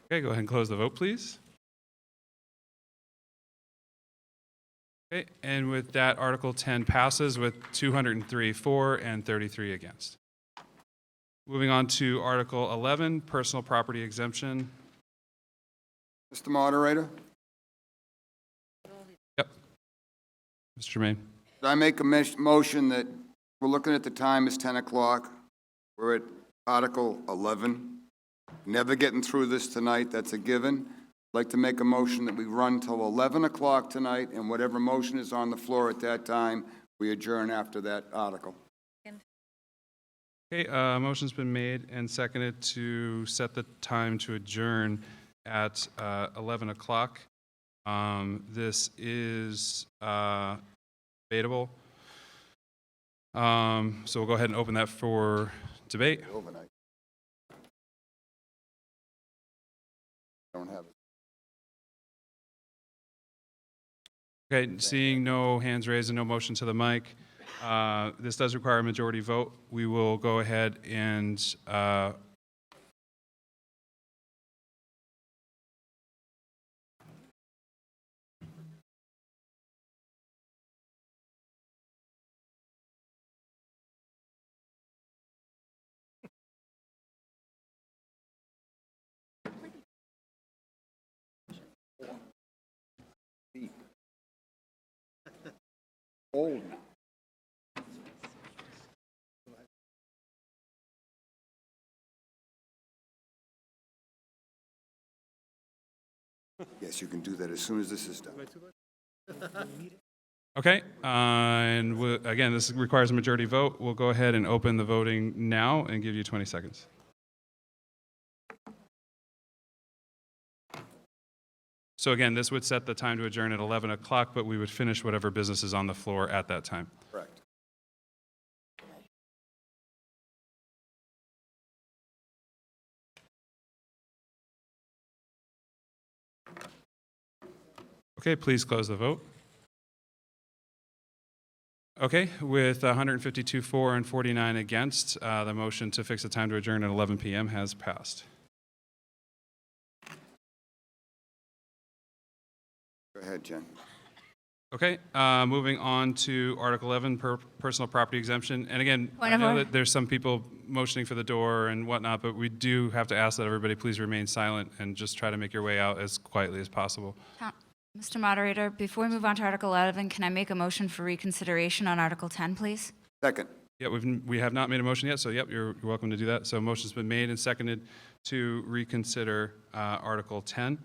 Okay, go ahead and close the vote, please. Okay, and with that, Article 10 passes with 203 for and 33 against. Moving on to Article 11, personal property exemption. Mr. Moderator, Yep. Mr. Jermaine. did I make a motion that we're looking at the time is 10 o'clock? We're at Article 11. Never getting through this tonight, that's a given. I'd like to make a motion that we run till 11 o'clock tonight, and whatever motion is on the floor at that time, We adjourn after that article. Okay, motion's been made and seconded to set the time to adjourn at 11 o'clock. This is debatable. So we'll go ahead and open that for debate. Overnight. Don't have it. Okay, seeing no hands raised and no motion to the mic, this does require a majority vote. We will go ahead and Old. Yes, you can do that as soon as this is done. okay, and again, this requires a majority vote. We'll go ahead and open the voting now and give you 20 seconds. So again, this would set the time to adjourn at 11 o'clock, but we would finish whatever business is on the floor at that time. Correct. Okay, please close the vote. Okay, with 152 for and 49 against, the motion to fix the time to adjourn at 11 p.m. has passed. Go ahead, Jen. Okay, moving on to Article 11, personal property exemption. And again, Point I of know order. that there's some people motioning for the door and whatnot, but we do have to ask that everybody please remain silent and just try to make your way out as quietly as possible. Mr. Moderator, before we move on to Article 11, can I make a motion for reconsideration on Article 10, please? Second. Yeah, we have not made a motion yet, so yep, you're welcome to do that. So a motion's been made and seconded to reconsider Article 10.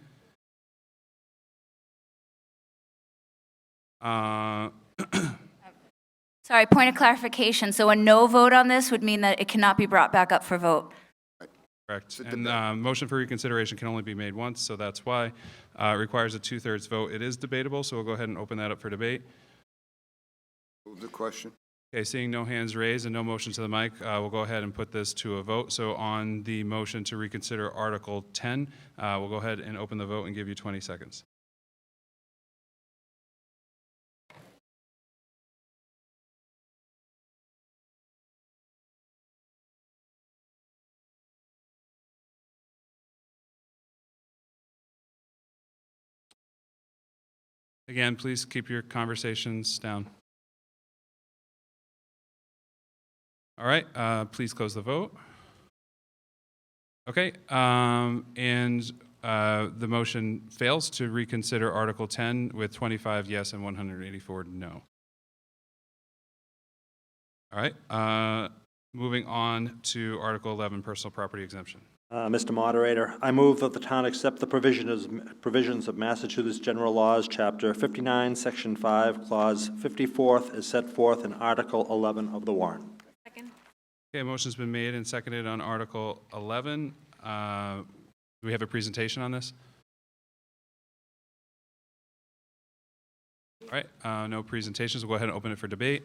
Sorry, point of clarification. So a no vote on this would mean that it cannot be brought back up for vote. Correct. And motion for reconsideration can only be made once, so that's why. It requires a 2/3 vote. It is debatable, so we'll go ahead and open that up for debate. Move the question. Okay, seeing no hands raised and no motion to the mic, we'll go ahead and put this to a vote. So on the motion to reconsider Article 10, we'll go ahead and open the vote and give you 20 seconds. Again, please keep your conversations down. All right, please close the vote. Okay, and the motion fails to reconsider Article 10 with 25 yes and 184 no. All right, moving on to Article 11, personal property exemption. Mr. Moderator, I move that the town accept the provisions of Massachusetts General Laws, Chapter 59, Section 5, Clause 54th, as set forth in Article 11 of the warrant. Second. Okay, motion's been made and seconded on Article 11. Do we have a presentation on this? All right, no presentations. We'll go ahead and open it for debate.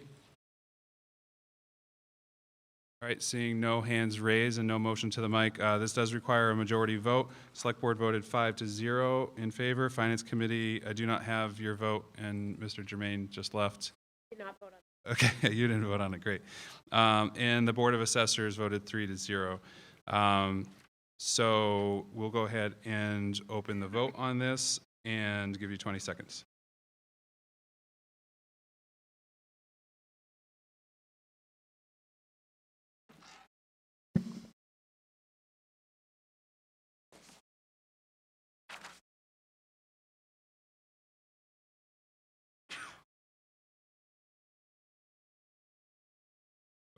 All right, seeing no hands raised and no motion to the mic, this does require a majority vote. Select Board voted 5-0 in favor. Finance Committee, I do not have your vote, and Mr. Jermaine just left. Did not vote on it. Okay, you didn't vote on it, great. And the Board of Assessors voted 3-0. So we'll go ahead and open the vote on this and give you 20 seconds.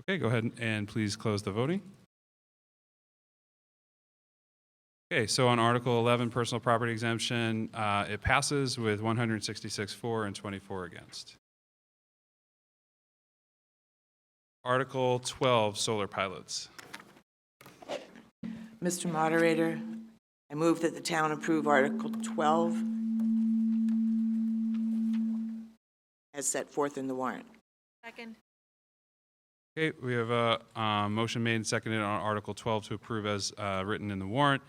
Okay, go ahead and please close the voting. Okay, so on Article 11, personal property exemption, it passes with 166 for and 24 against. Article 12, solar pilots. Mr. Moderator, I move that the town approve Article 12 as set forth in the warrant. Second. Okay, we have a motion made and seconded on Article 12 to approve as written in the warrant.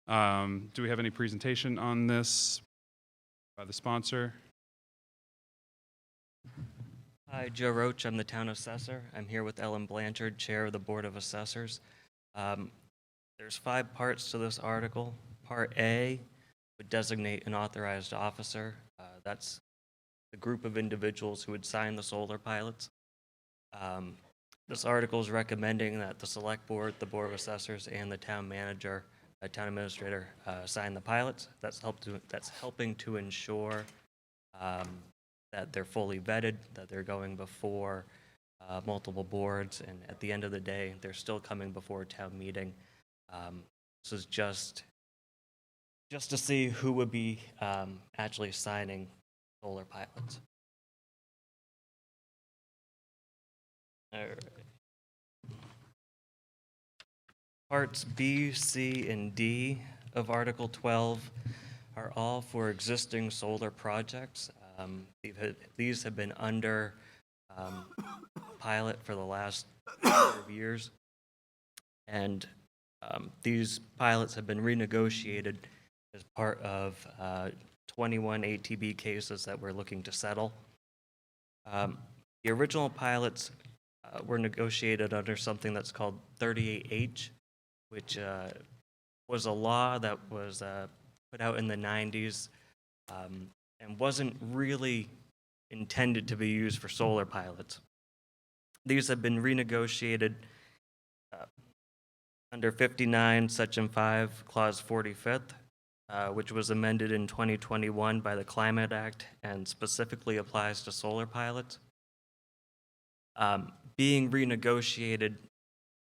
Do we have any presentation on this by the sponsor? Hi, Joe Roach. I'm the town assessor. I'm here with Ellen Blanchard, chair of the Board of Assessors. There's 5 parts to this article. Part A would designate an authorized officer. That's the group of individuals who would sign the solar pilots. This article is recommending that the select board, the Board of Assessors, and the town manager, town administrator sign the pilots. That's helping to ensure that they're fully vetted, that they're going before multiple boards, and at the end of the day, they're still coming before town meeting. This is just to see who would be actually signing solar pilots. All right. Parts B, C, and D of Article 12 are all for existing solar projects. These have been under pilot for the last number of years, and these pilots have been renegotiated as part of 21 ATB cases that we're looking to settle. The original pilots were negotiated under something that's called 38H, which was a law that was put out in the 90s and wasn't really intended to be used for solar pilots. These have been renegotiated under 59, Section 5, Clause 45th, which was amended in 2021 by the Climate Act and specifically applies to solar pilots. Being renegotiated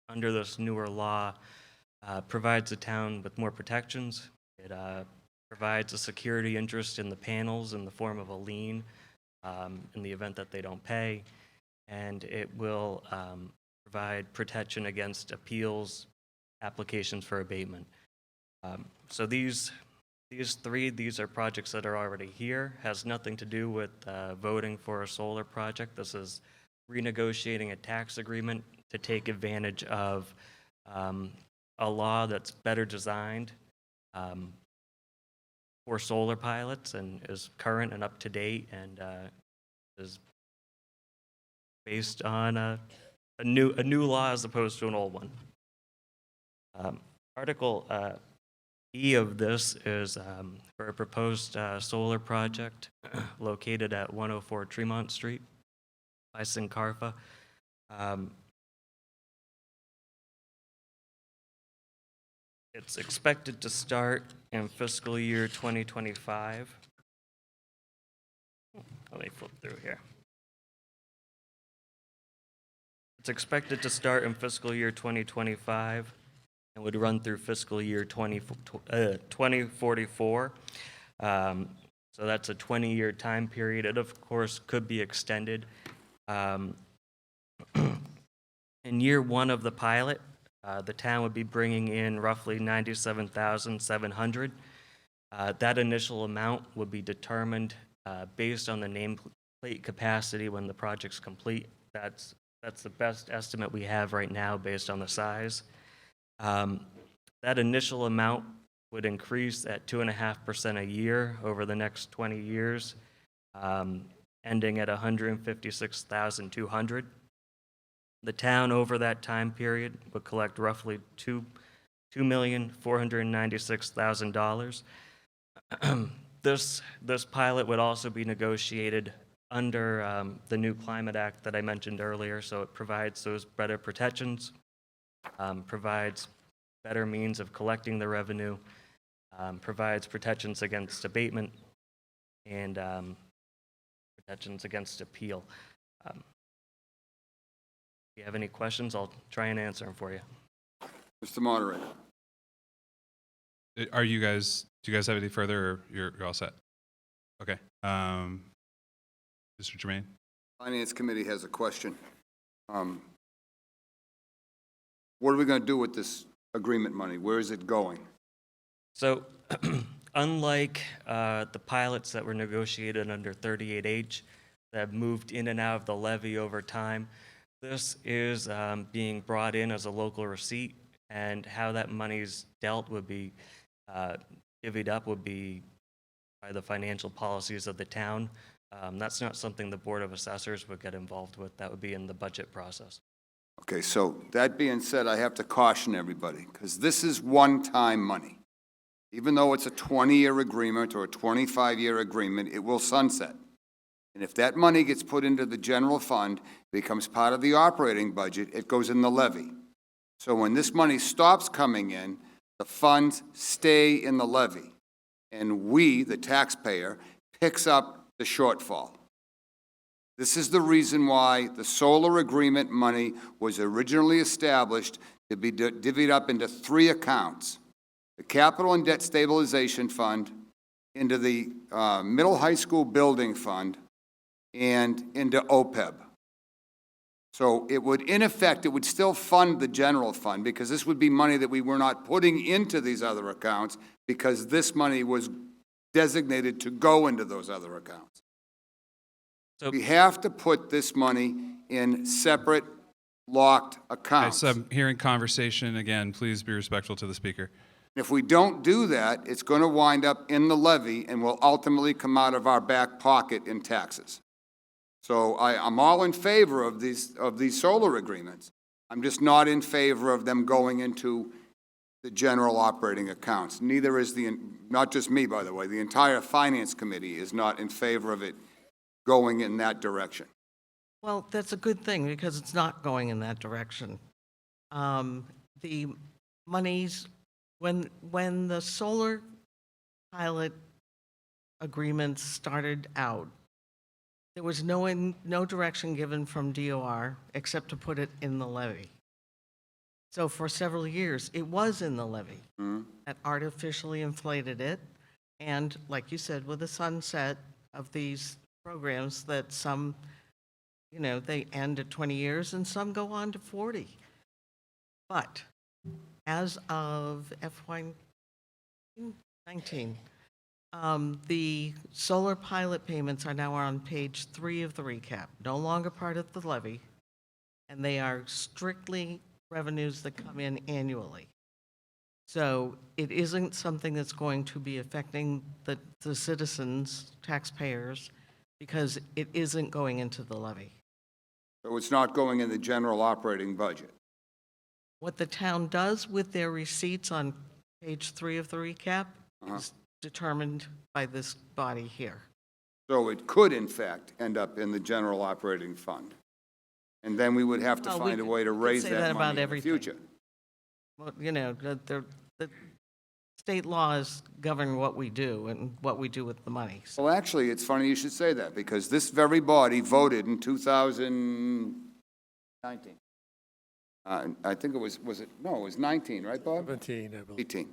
under this newer law provides the town with more protections. It provides a security interest in the panels in the form of a lien in the event that they don't pay, and it will provide protection against appeals, applications for abatement. So these are projects that are already here. Has nothing to do with voting for a solar project. This is renegotiating a tax agreement to take advantage of a law that's better designed for solar pilots and is current and up to date and is based on a new law as opposed to an old one. Article E of this is for a proposed solar project located at 104 Tremont Street, in Carver. It's expected to start in fiscal year 2025. Let me flip through here. It's expected to start in fiscal year 2025 and would run through fiscal year 2044. So that's a 20-year time period. It, of course, could be extended. In year 1 of the pilot, the town would be bringing in roughly $97,700. That initial amount would be determined based on the nameplate capacity when the project's complete. That's the best estimate we have right now based on the size. That initial amount would increase at 2.5% a year over the next 20 years, ending at $156,200. The town over that time period would collect roughly $2,496,000. This pilot would also be negotiated under the new Climate Act that I mentioned earlier, so it provides those better protections, provides better means of collecting the revenue, provides protections against abatement, and protections against appeal. If you have any questions, I'll try and answer them for you. Mr. Moderator. Do you guys have any further, or you're all set? Okay. Mr. Jermaine? Finance Committee has a question. what are we going to do with this agreement money? Where is it going? So, unlike the pilots that were negotiated under 38H that have moved in and out of the levy over time, this is being brought in as a local receipt, and how that money's dealt would be divvied up would be by the financial policies of the town. That's not something the Board of Assessors would get involved with. That would be in the budget process. Okay, so that being said, I have to caution everybody, because this is one-time money. Even though it's a 20-year agreement or a 25-year agreement, it will sunset. And if that money gets put into the general fund, becomes part of the operating budget, it goes in the levy. So when this money stops coming in, the funds stay in the levy. And we, the taxpayer, picks up the shortfall. This is the reason why the solar agreement money was originally established to be divvied up into 3 accounts: the Capital and Debt Stabilization Fund, into the Middle High School Building Fund, and into OPEB. So it would, in effect, it would still fund the general fund, because this would be money that we were not putting into these other accounts, because this money was designated to go into those other accounts. So we have to put this money in separate, locked Okay, accounts. so I'm hearing conversation again. Please be respectful to the speaker. If we don't do that, it's going to wind up in the levy and will ultimately come out of our back pocket in taxes. So I'm all in favor of these solar agreements. I'm just not in favor of them going into the general operating accounts. Neither is not just me, by the way, the entire Finance Committee is not in favor of it going in that direction. Well, that's a good thing, because it's not going in that direction. The monies, when the solar pilot agreements started out, there was no direction given from DOR except to put it in the levy. So for several years, it was in the levy. That artificially inflated it. And like you said, with the sunset of these programs, that some, they end at 20 years and some go on to 40. But as of FY19, the solar pilot payments are now on page 3 of the recap, no longer part of the levy, and they are strictly revenues that come in annually. So it isn't something that's going to be affecting the citizens, taxpayers, because it isn't going into the levy. So it's not going in the general operating budget. What the town does with their receipts on page 3 of the recap is determined by this body here. So it could, in fact, end up in the general operating fund. And then we would have to find a way to raise say that that money about in the everything. future. Well, the state laws govern what we do and what we do with the money. So Well, actually, it's funny you should say that, because this very body voted in 2019. I think it was it 19, right, Bob? 17, I believe. 18.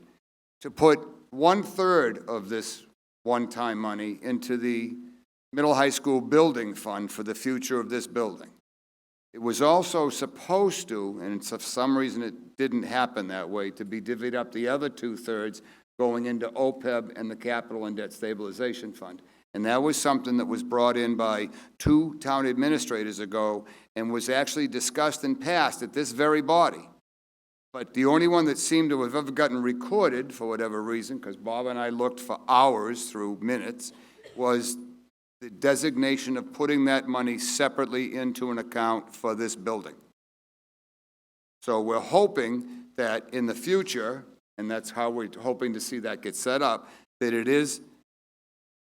To put 1/3 of this one-time money into the Middle High School Building Fund for the future of this building. It was also supposed to, and for some reason it didn't happen that way, to be divvied up the other 2/3 going into OPEB and the Capital and Debt Stabilization Fund. And that was something that was brought in by 2 town administrators ago and was actually discussed and passed at this very body. But the only one that seemed to have ever gotten recorded, for whatever reason, because Bob and I looked for hours through minutes, was the designation of putting that money separately into an account for this building. So we're hoping that in the future, and that's how we're hoping to see that get set up, that it is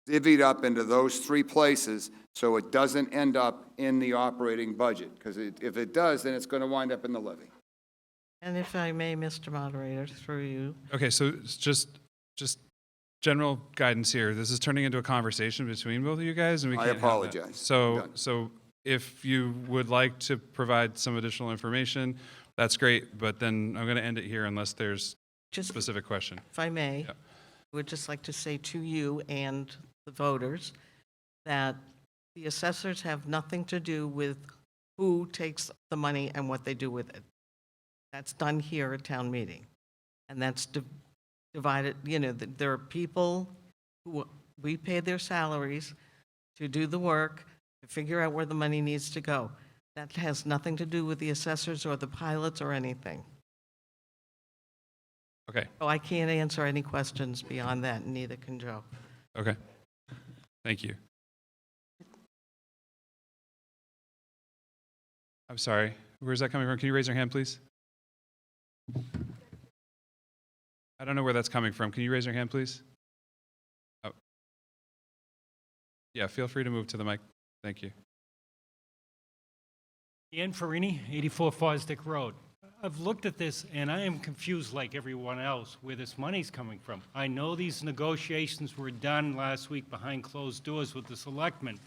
divvied up into those 3 places so it doesn't end up in the operating budget. Because if it does, then it's going to wind up in the levy. And if I may, Mr. Moderator, through you. Okay, so it's just general guidance here. This is turning into a conversation between both of you guys, and we I can't have that. apologize. So if you would like to provide some additional information, that's great, but then I'm going to end it here unless there's a specific question. If I may, Yeah. I would just like to say to you and the voters that the assessors have nothing to do with who takes the money and what they do with it. That's done here at town meeting. And that's divided, there are people who, we pay their salaries to do the work, to figure out where the money needs to go. That has nothing to do with the assessors or the pilots or anything. Okay, So I can't answer any questions beyond that, and neither can Joe. okay. Thank you. I'm sorry, where's that coming from? Can you raise your hand, please? I don't know where that's coming from. Can you raise your hand, please? Oh. Yeah, feel free to move to the mic. Thank you. Ian Farini, 84 Fosdick Road. I've looked at this and I am confused like everyone else where this money's coming from. I know these negotiations were done last week behind closed doors with the selectmen,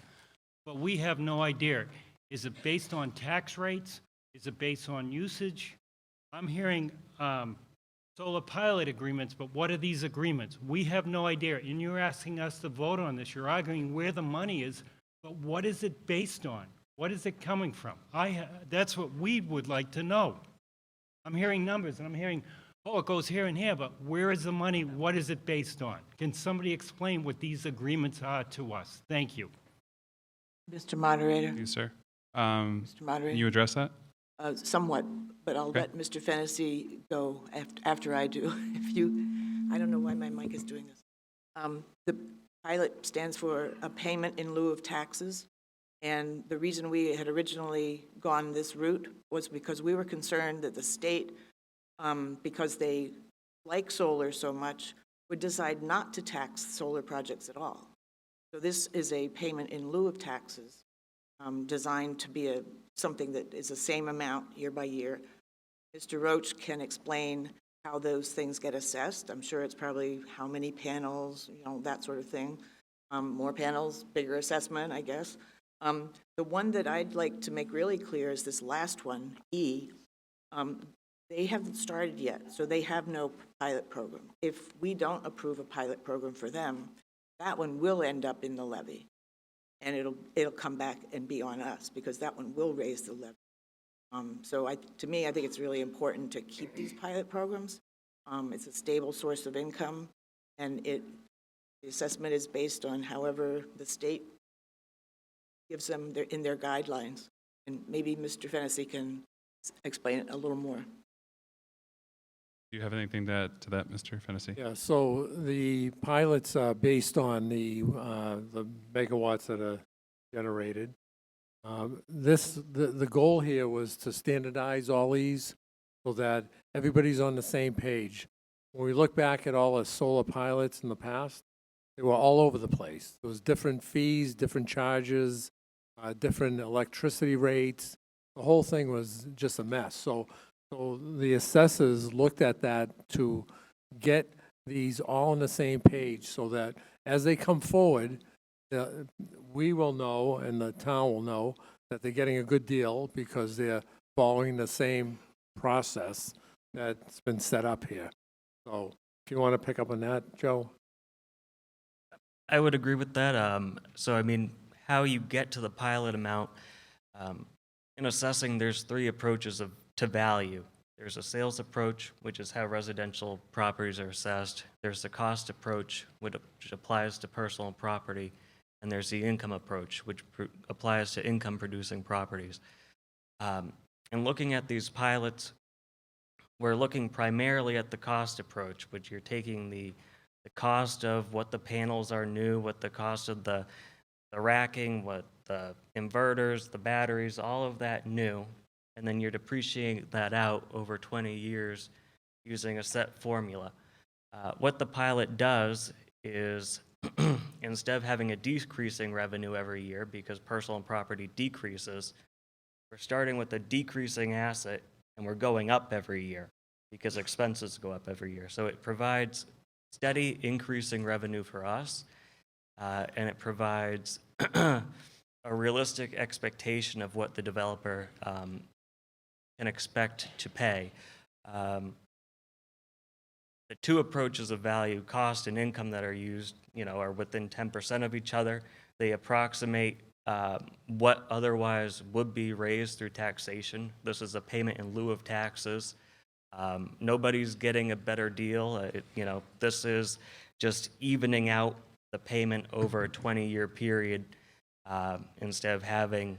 but we have no idea. Is it based on tax rates? Is it based on usage? I'm hearing solar pilot agreements, but what are these agreements? We have no idea. And you're asking us to vote on this. You're arguing where the money is, but what is it based on? What is it coming from? That's what we would like to know. I'm hearing numbers and I'm hearing, oh, it goes here and here, but where is the money? What is it based on? Can somebody explain what these agreements are to us? Thank you. Mr. Moderator? Thank you, sir. Mr. Moderator? Can you address that? Somewhat, but I'll Okay. let Mr. Fennessy go after I do. I don't know why my mic is doing this. The pilot stands for a payment in lieu of taxes. And the reason we had originally gone this route was because we were concerned that the state, because they like solar so much, would decide not to tax solar projects at all. So this is a payment in lieu of taxes, designed to be something that is the same amount year by year. Mr. Roach can explain how those things get assessed. I'm sure it's probably how many panels, that sort of thing. More panels, bigger assessment, I guess. The one that I'd like to make really clear is this last one, E. They haven't started yet, so they have no pilot program. If we don't approve a pilot program for them, that one will end up in the levy. And it'll come back and be on us because that one will raise the levy. So to me, I think it's really important to keep these pilot programs. It's a stable source of income, and the assessment is based on however the state gives them in their guidelines. And maybe Mr. Fennessy can explain it a little more. Do you have anything to add to that, Mr. Fennessy? Yeah, so the pilots are based on the megawatts that are generated. The goal here was to standardize all these so that everybody's on the same page. When we look back at all the solar pilots in the past, they were all over the place. There was different fees, different charges, different electricity rates. The whole thing was just a mess. So the assessors looked at that to get these all on the same page so that as they come forward, we will know and the town will know that they're getting a good deal because they're following the same process that's been set up here. So if you want to pick up on that, Joe? I would agree with that. So, I mean, how you get to the pilot amount, in assessing, there's three approaches to value. There's a sales approach, which is how residential properties are assessed. There's the cost approach, which applies to personal property. And there's the income approach, which applies to income-producing properties. And looking at these pilots, we're looking primarily at the cost approach, which you're taking the cost of what the panels are new, what the cost of the racking, what the inverters, the batteries, all of that new, and then you're depreciating that out over 20 years using a set formula. What the pilot does is instead of having a decreasing revenue every year because personal and property decreases, we're starting with a decreasing asset and we're going up every year because expenses go up every year. So it provides steady increasing revenue for us, and it provides a realistic expectation of what the developer can expect to pay. The two approaches of value, cost and income that are used, are within 10% of each other. They approximate what otherwise would be raised through taxation. This is a payment in lieu of taxes. Nobody's getting a better deal. This is just evening out the payment over a 20-year period. Instead of having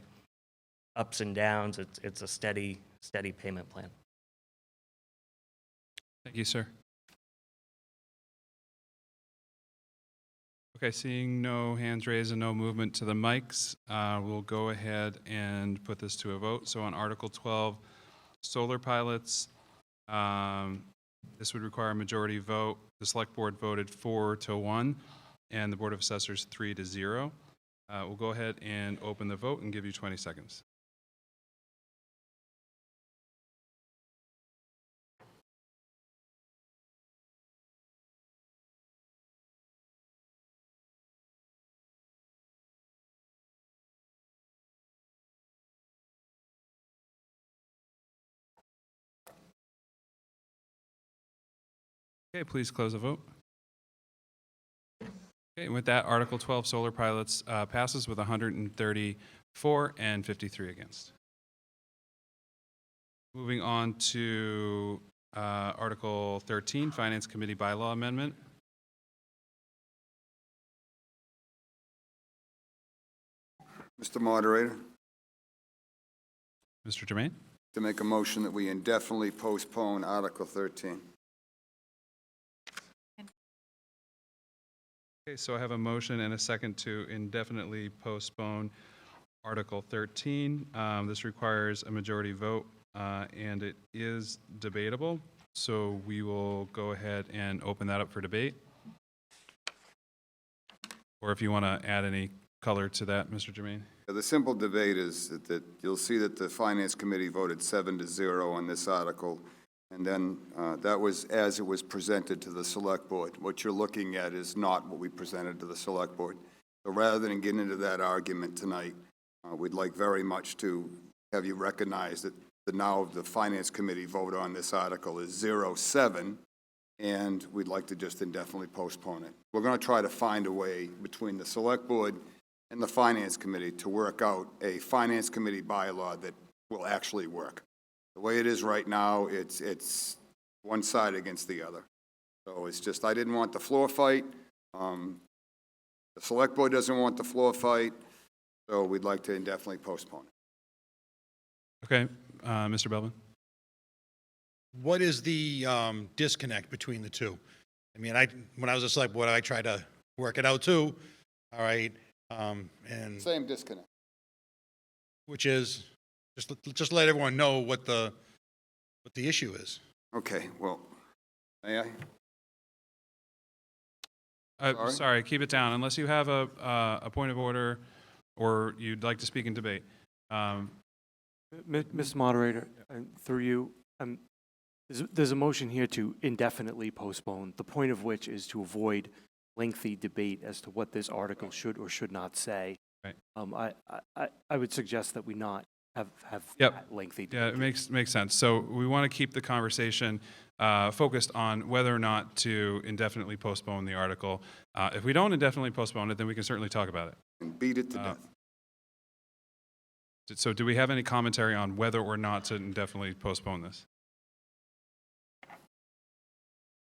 ups and downs, it's a steady payment plan. Thank you, sir. Okay, seeing no hands raised and no movement to the mics, we'll go ahead and put this to a vote. So on Article 12, solar pilots, this would require a majority vote. The Select Board voted 4-1, and the Board of Assessors 3-0. We'll go ahead and open the vote and give you 20 seconds. Okay, please close the vote. Okay, and with that, Article 12, solar pilots, passes with 134 and 53 against. Moving on to Article 13, Finance Committee bylaw amendment. Mr. Moderator, Mr. Jermaine? to make a motion that we indefinitely postpone Article 13. Okay, so I have a motion and a second to indefinitely postpone Article 13. This requires a majority vote, and it is debatable. So we will go ahead and open that up for debate. Or if you want to add any color to that, Mr. Jermaine. The simple debate is that you'll see that the Finance Committee voted 7-0 on this article, and then that was as it was presented to the Select Board. What you're looking at is not what we presented to the Select Board. So rather than get into that argument tonight, we'd like very much to have you recognize that now the Finance Committee vote on this article is 0-7, and we'd like to just indefinitely postpone it. We're going to try to find a way between the Select Board and the Finance Committee to work out a Finance Committee bylaw that will actually work. The way it is right now, it's one side against the other. So it's just, I didn't want the floor fight. The Select Board doesn't want the floor fight, so we'd like to indefinitely postpone it. Okay, Mr. Belvin? What is the disconnect between the two? I mean, when I was a Select Board, I tried to work it out too, all right? And Same disconnect. which is, just let everyone know what the issue is. Okay, well, may I? Sorry, keep it down. Unless you have a point of order or you'd like to speak in debate. Mr. Moderator, through you, there's a motion here to indefinitely postpone, the point of which is to avoid lengthy debate as to what this article should or should not say. Right. I would suggest that we not have Yep. that lengthy debate. Yeah, it makes sense. So we want to keep the conversation focused on whether or not to indefinitely postpone the article. If we don't indefinitely postpone it, then we can certainly talk about it. And beat it to death. So do we have any commentary on whether or not to indefinitely postpone this?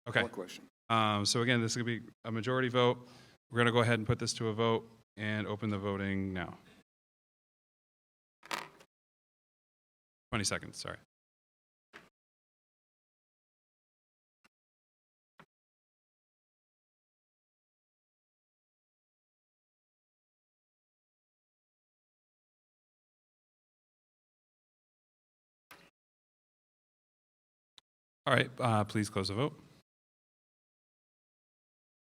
Okay. More question. So again, this is going to be a majority vote. We're going to go ahead and put this to a vote and open the voting now. 20 seconds, sorry. All right, please close the vote.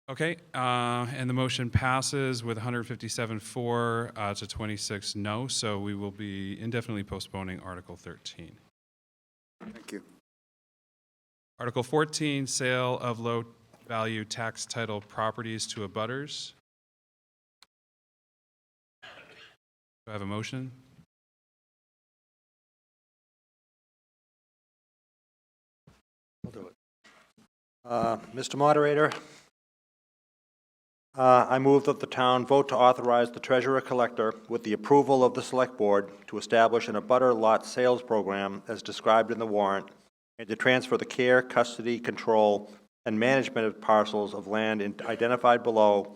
Okay, and the motion passes with 157 for to 26 no, so we will be indefinitely postponing Article 13. Thank you. Article 14, sale of low-value tax title properties to abutters. Do I have a motion? I'll do it. Mr. Moderator, I move that the town vote to authorize the treasurer-collector, with the approval of the Select Board, to establish an abutter lot sales program as described in the warrant and to transfer the care, custody, control, and management of parcels of land identified below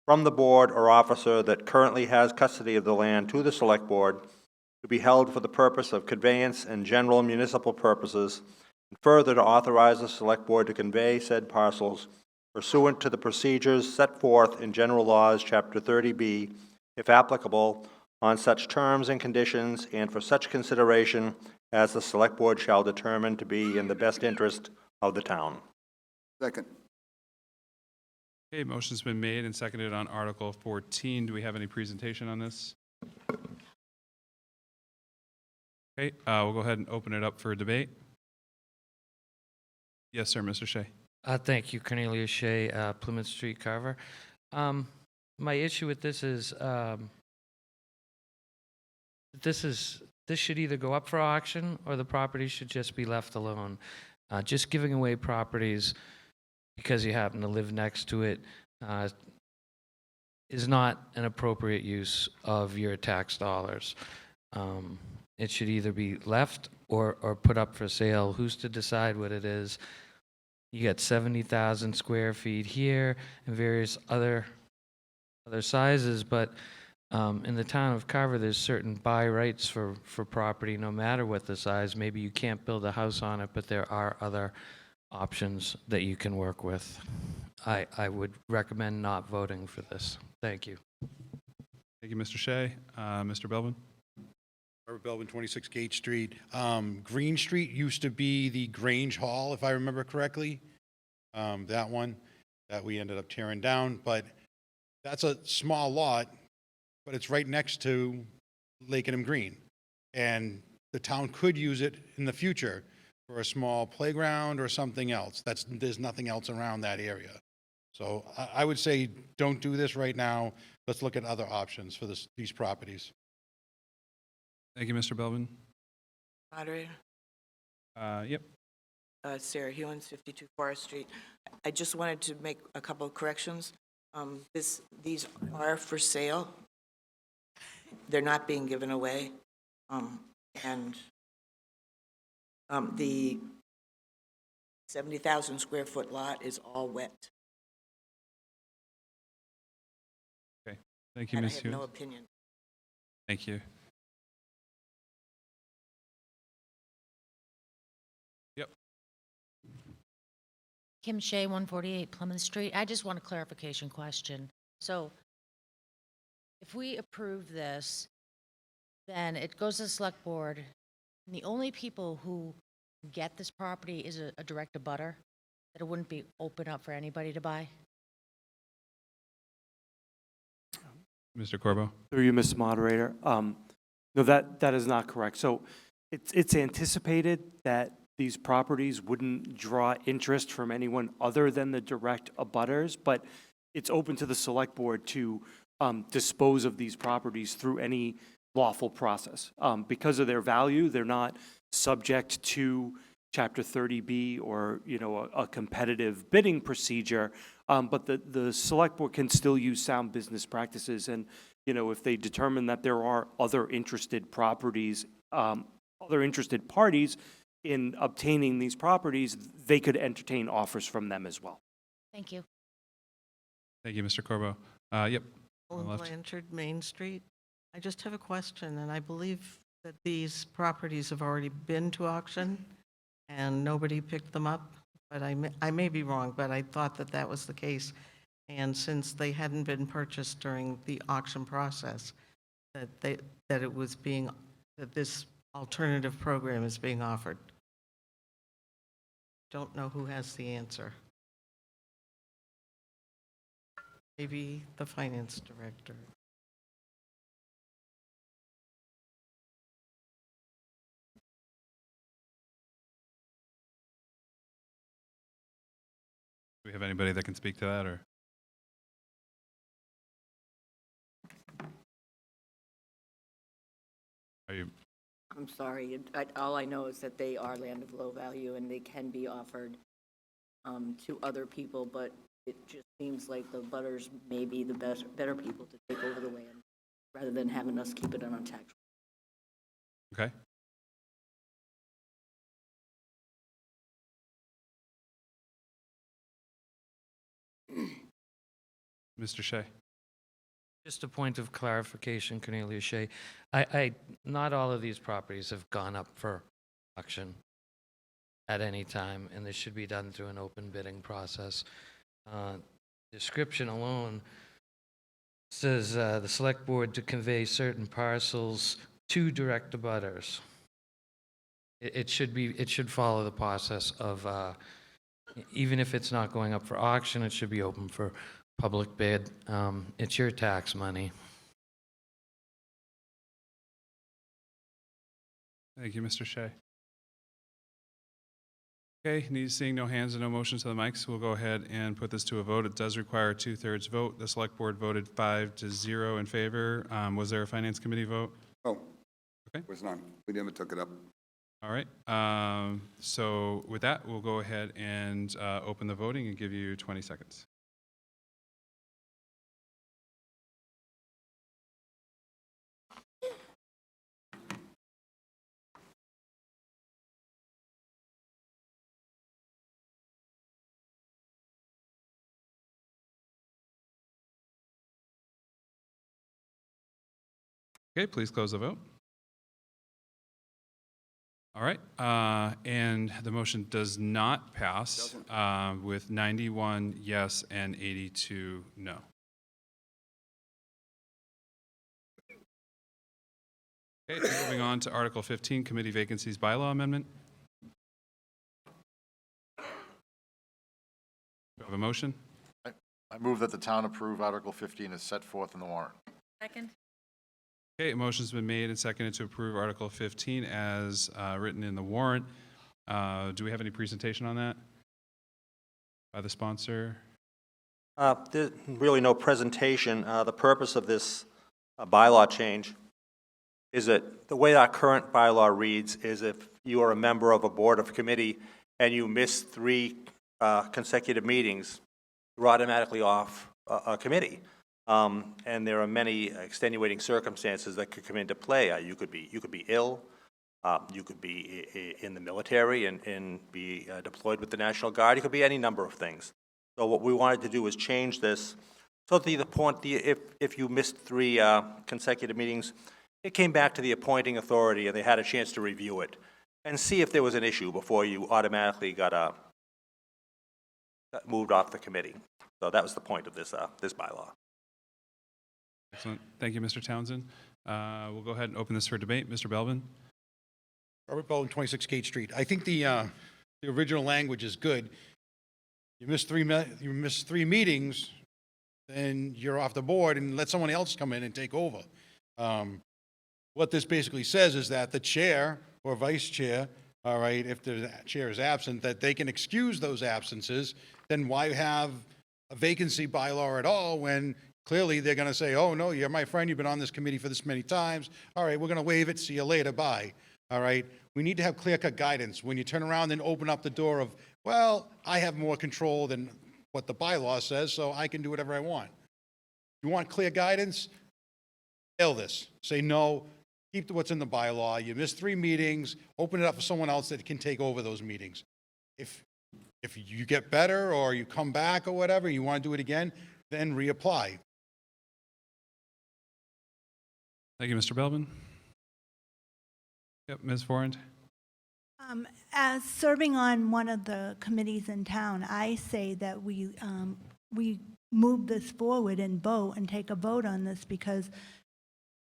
from the board or officer that currently has custody of the land to the Select Board to be held for the purpose of conveyance and general municipal purposes, and further to authorize the Select Board to convey said parcels pursuant to the procedures set forth in General Laws, Chapter 30B, if applicable, on such terms and conditions and for such consideration as the Select Board shall determine to be in the best interest of the town. Second. Okay, motion's been made and seconded on Article 14. Do we have any presentation on this? Okay, we'll go ahead and open it up for debate. Yes, sir, Mr. Shea. Thank you, Cornelius Shea, Plymouth Street, Carver. My issue with this is this should either go up for auction or the property should just be left alone. Just giving away properties because you happen to live next to it is not an appropriate use of your tax dollars. It should either be left or put up for sale. Who's to decide what it is? You got 70,000 square feet here and various other sizes, but in the town of Carver, there's certain buy rights for property, no matter what the size. Maybe you can't build a house on it, but there are other options that you can work with. I would recommend not voting for this. Thank you. Thank you, Mr. Shea. Mr. Belvin? Carver Belvin, 26 Gate Street. Green Street used to be the Grange Hall, if I remember correctly. That one that we ended up tearing down, but that's a small lot, but it's right next to Lakenham Green. And the town could use it in the future for a small playground or something else. There's nothing else around that area. So I would say don't do this right now. Let's look at other options for these properties. Thank you, Mr. Belvin. Moderator? Yep. Sarah Hewins, 52 Forest Street. I just wanted to make a couple of corrections. These are for sale. They're not being given away. The 70,000 square foot lot is all wet. Okay. Thank you, And I Ms. have Hughes. no opinion. Thank you. Yep. Kim Shea, 148 Plymouth Street. I just want a clarification question. So if we approve this, then it goes to the select board, and the only people who get this property is a direct abutter, that it wouldn't be open up for anybody to buy? Mr. Corbo? Through you, Mr. Moderator. No, that is not correct. So it's anticipated that these properties wouldn't draw interest from anyone other than the direct abutters, but it's open to the select board to dispose of these properties through any lawful process. Because of their value, they're not subject to Chapter 30B or, a competitive bidding procedure, but the select board can still use sound business practices. And, if they determine that there are other interested properties, other interested parties in obtaining these properties, they could entertain offers from them as well. Thank you. Thank you, Mr. Corbo. Yep. on the Old left. Blanchard, Main Street. I just have a question, and I believe that these properties have already been to auction, and nobody picked them up, but I may be wrong, but I thought that that was the case. And since they hadn't been purchased during the auction process, that this alternative program is being offered. Don't know who has the answer. Maybe the finance director. Do we have anybody that can speak to that, or? Are you, I'm sorry, all I know is that they are land of low value and they can be offered to other people, but it just seems like the butters may be the better people to take over the land rather than having us keep it on tax. okay. Mr. Shea. Just a point of clarification, Cornelia Shea. Not all of these properties have gone up for auction at any time, and this should be done through an open bidding process. Description alone says the select board to convey certain parcels to direct abutters. It should follow the process of, even if it's not going up for auction, it should be open for public bid. It's your tax money. Thank you, Mr. Shea. Okay, seeing no hands and no motions to the mics, we'll go ahead and put this to a vote. It does require a 2/3 vote. The select board voted 5-0 in favor. Was there a finance committee vote? Oh, Okay. was none. We never took it up. All right. So with that, we'll go ahead and open the voting and give you 20 seconds. Okay, please close the vote. All right, and the motion does not pass with 91 yes and 82 no. Okay, moving on to Article 15, Committee Vacancies Bylaw Amendment. Do you have a motion? I move that the town approve Article 15 as set forth in the warrant. Second? Okay, a motion's been made and seconded to approve Article 15 as written in the warrant. Do we have any presentation on that by the sponsor? There's really no presentation. The purpose of this bylaw change is that the way our current bylaw reads is if you are a member of a board of committee and you miss 3 consecutive meetings, you're automatically off a committee. And there are many extenuating circumstances that could come into play. You could be ill, you could be in the military and be deployed with the National Guard. It could be any number of things. So what we wanted to do was change this so that if you missed 3 consecutive meetings, it came back to the appointing authority and they had a chance to review it and see if there was an issue before you automatically got moved off the committee. So that was the point of this bylaw. Excellent. Thank you, Mr. Townsend. We'll go ahead and open this for debate. Mr. Belvin? Robert Bowen, 26 Gate Street. I think the original language is good. You miss 3 meetings, then you're off the board, and let someone else come in and take over. What this basically says is that the chair or vice chair, all right, if the chair is absent, that they can excuse those absences. Then why have a vacancy bylaw at all when clearly they're going to say, oh, no, you're my friend, you've been on this committee for this many times. All right, we're going to waive it, see you later, bye. All right, we need to have clear-cut guidance. When you turn around and open up the door of, well, I have more control than what the bylaw says, so I can do whatever I want. You want clear guidance? Fail this. Say no, keep to what's in the bylaw. You missed 3 meetings, open it up for someone else that can take over those meetings. If you get better or you come back or whatever, you want to do it again, then reapply. Thank you, Mr. Belvin. Yep, Ms. Forand. As serving on one of the committees in town, I say that we move this forward and vote and take a vote on this because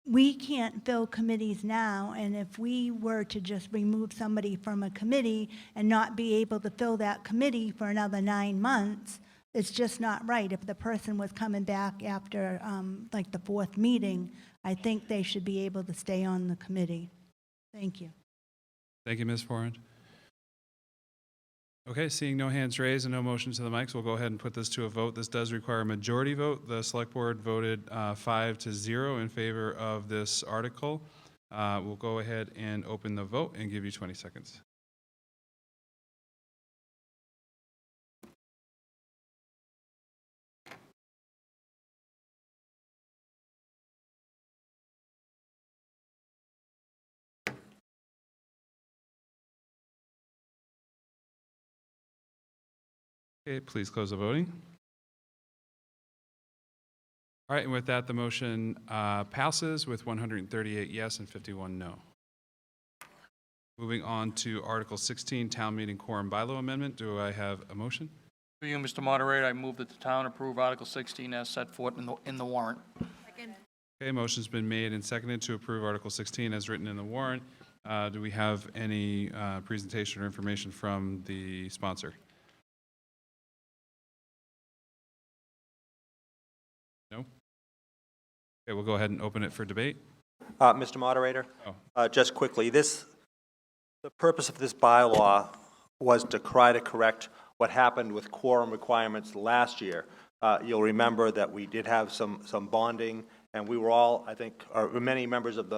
we can't fill committees now, and if we were to just remove somebody from a committee and not be able to fill that committee for another 9 months, it's just not right. If the person was coming back after like the 4th meeting, I think they should be able to stay on the committee. Thank you. Thank you, Ms. Forand. Okay, seeing no hands raised and no motion to the mics, we'll go ahead and put this to a vote. This does require a majority vote. The select board voted 5-0 in favor of this article. We'll go ahead and open the vote and give you 20 seconds. Okay, please close the voting. All right, and with that, the motion passes with 138 yes and 51 no. Moving on to Article 16, Town Meeting Quorum Bylaw Amendment. Do I have a motion? Through you, Mr. Moderator, I move that the town approve Article 16 as set forth in the warrant. Okay, motion's been made and seconded to approve Article 16 as written in the warrant. Do we have any presentation or information from the sponsor? No? Okay, we'll go ahead and open it for debate. Mr. Moderator? Oh. Just quickly, the purpose of this bylaw was to try to correct what happened with quorum requirements last year. You'll remember that we did have some bonding, and we were all, I think, or many members of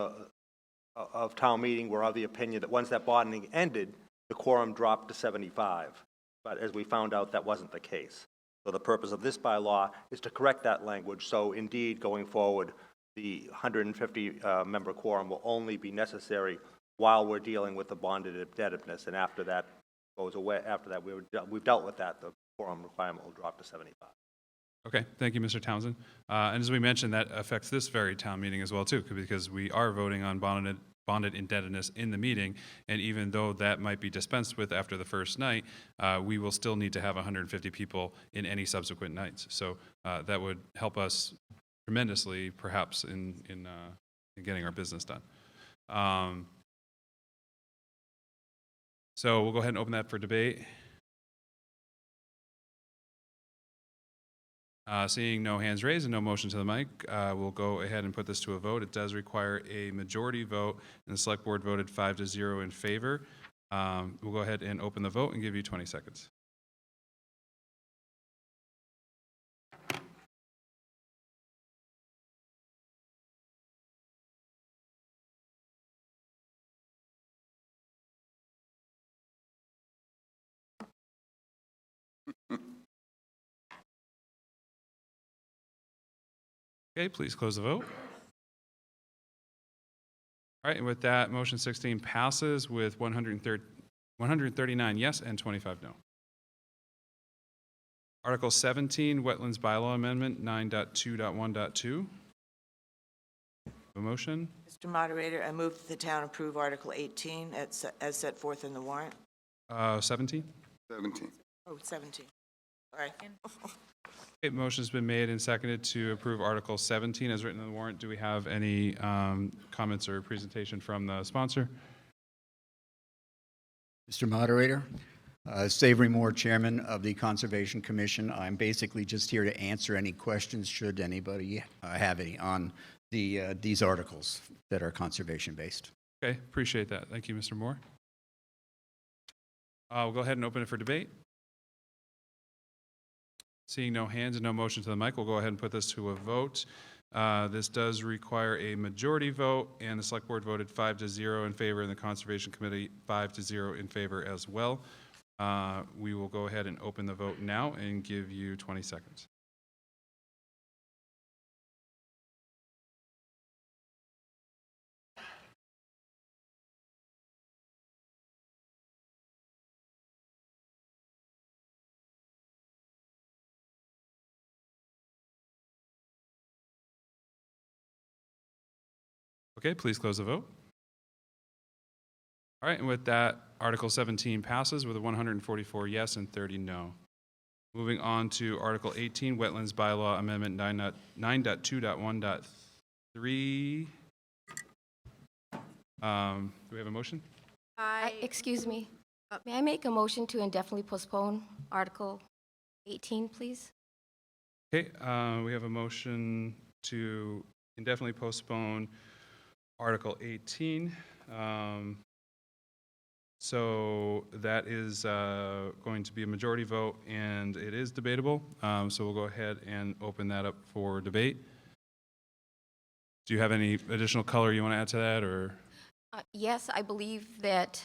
town meeting were of the opinion that once that bonding ended, the quorum dropped to 75. But as we found out, that wasn't the case. So the purpose of this bylaw is to correct that language. So indeed, going forward, the 150 member quorum will only be necessary while we're dealing with the bonded indebtedness, and after that goes away, after that we've dealt with that, the quorum requirement will drop to 75. Okay, thank you, Mr. Townsend. And as we mentioned, that affects this very town meeting as well, too, because we are voting on bonded indebtedness in the meeting, and even though that might be dispensed with after the first night, we will still need to have 150 people in any subsequent nights. So that would help us tremendously, perhaps, in getting our business done. So we'll go ahead and open that for debate. Seeing no hands raised and no motion to the mic, we'll go ahead and put this to a vote. It does require a majority vote, and the select board voted 5-0 in favor. We'll go ahead and open the vote and give you 20 seconds. Okay, please close the vote. All right, and with that, motion 16 passes with 139 yes and 25 no. Article 17, Wetlands Bylaw Amendment 9.2.1.2. A motion? Mr. Moderator, I move that the town approve Article 18 as set forth in the warrant. 17? 17. Oh, 17. Sorry. Okay, motion's been made and seconded to approve Article 17 as written in the warrant. Do we have any comments or presentation from the sponsor? Mr. Moderator, Savory Moore, Chairman of the Conservation Commission. I'm basically just here to answer any questions, should anybody have any, on these articles that are conservation-based. Okay, appreciate that. Thank you, Mr. Moore. We'll go ahead and open it for debate. Seeing no hands and no motion to the mic, we'll go ahead and put this to a vote. This does require a majority vote, and the select board voted 5-0 in favor, and the Conservation Committee 5-0 in favor as well. We will go ahead and open the vote now and give you 20 seconds. Okay, please close the vote. All right, and with that, Article 17 passes with a 144 yes and 30 no. Moving on to Article 18, Wetlands Bylaw Amendment 9.2.1.3. Do we have a motion? Excuse me. May I make a motion to indefinitely postpone Article 18, please? Okay, we have a motion to indefinitely postpone Article 18. So that is going to be a majority vote, and it is debatable. So we'll go ahead and open that up for debate. Do you have any additional color you want to add to that, or? Yes, I believe that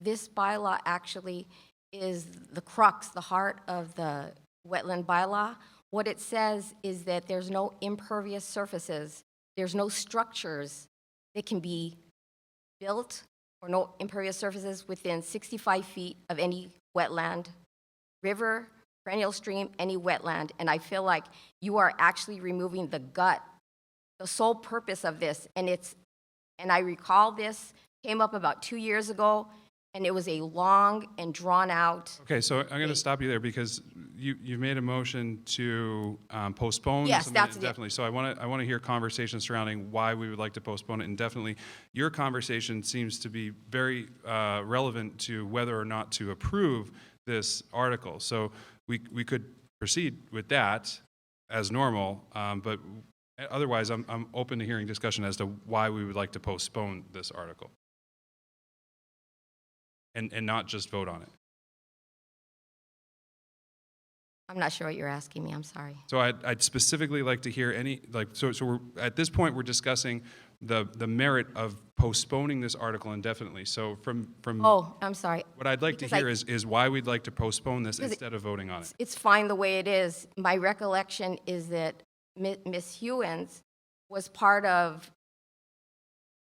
this bylaw actually is the crux, the heart of the wetland bylaw. What it says is that there's no impervious surfaces, there's no structures that can be built or no impervious surfaces within 65 feet of any wetland, river, perennial stream, any wetland. And I feel like you are actually removing the gut, the sole purpose of this. And I recall this came up about 2 years ago, and it was a long and drawn-out. Okay, so I'm going to stop you there because you've made a motion to postpone Yes, something that's it. indefinitely. So I want to hear conversation surrounding why we would like to postpone it indefinitely. Your conversation seems to be very relevant to whether or not to approve this article. So we could proceed with that as normal, but otherwise I'm open to hearing discussion as to why we would like to postpone this article. And not just vote on it. I'm not sure what you're asking me, I'm sorry. So I'd specifically like to hear so we're, at this point, we're discussing the merit of postponing this article indefinitely. So from Oh, I'm sorry. what I'd like to Because hear is why we'd like to postpone this Because instead of voting on it. It's fine the way it is. My recollection is that Ms. Hewens was part of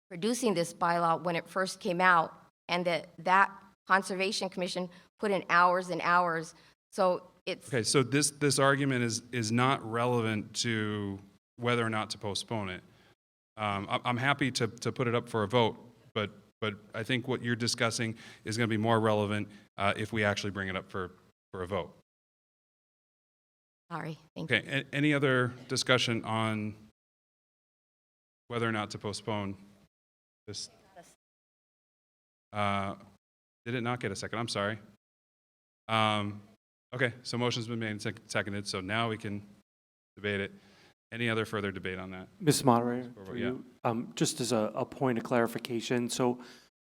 producing this bylaw when it first came out, and that Conservation Commission put in hours and hours. So it's, Okay, so this argument is not relevant to whether or not to postpone it. I'm happy to put it up for a vote, but I think what you're discussing is going to be more relevant if we actually bring it up for a vote. sorry, thank you. Okay, any other discussion on whether or not to postpone this? Did it not get a second? I'm sorry. Okay, so motion's been made and seconded, so now we can debate it. Any other further debate on that? Mr. Moderator, through Yeah. you, just as a point of clarification, so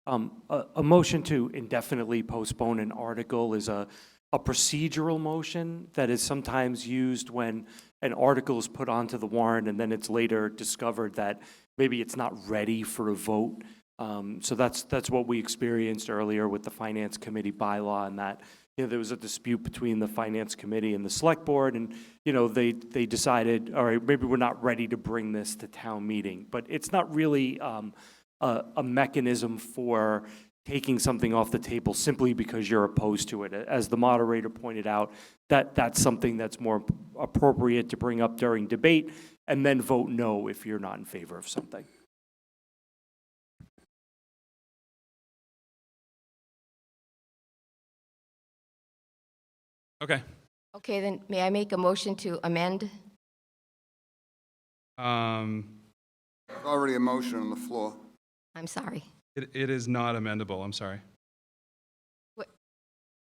a motion to indefinitely postpone an article is a procedural motion that is sometimes used when an article is put onto the warrant and then it's later discovered that maybe it's not ready for a vote. So that's what we experienced earlier with the Finance Committee bylaw, and that there was a dispute between the Finance Committee and the Select Board, and they decided, all right, maybe we're not ready to bring this to town meeting. But it's not really a mechanism for taking something off the table simply because you're opposed to it. As the moderator pointed out, that's something that's more appropriate to bring up during debate, and then vote no if you're not in favor of something. Okay. Okay, then may I make a motion to amend? There's already a motion on the floor. I'm sorry. It is not amendable, I'm sorry. What?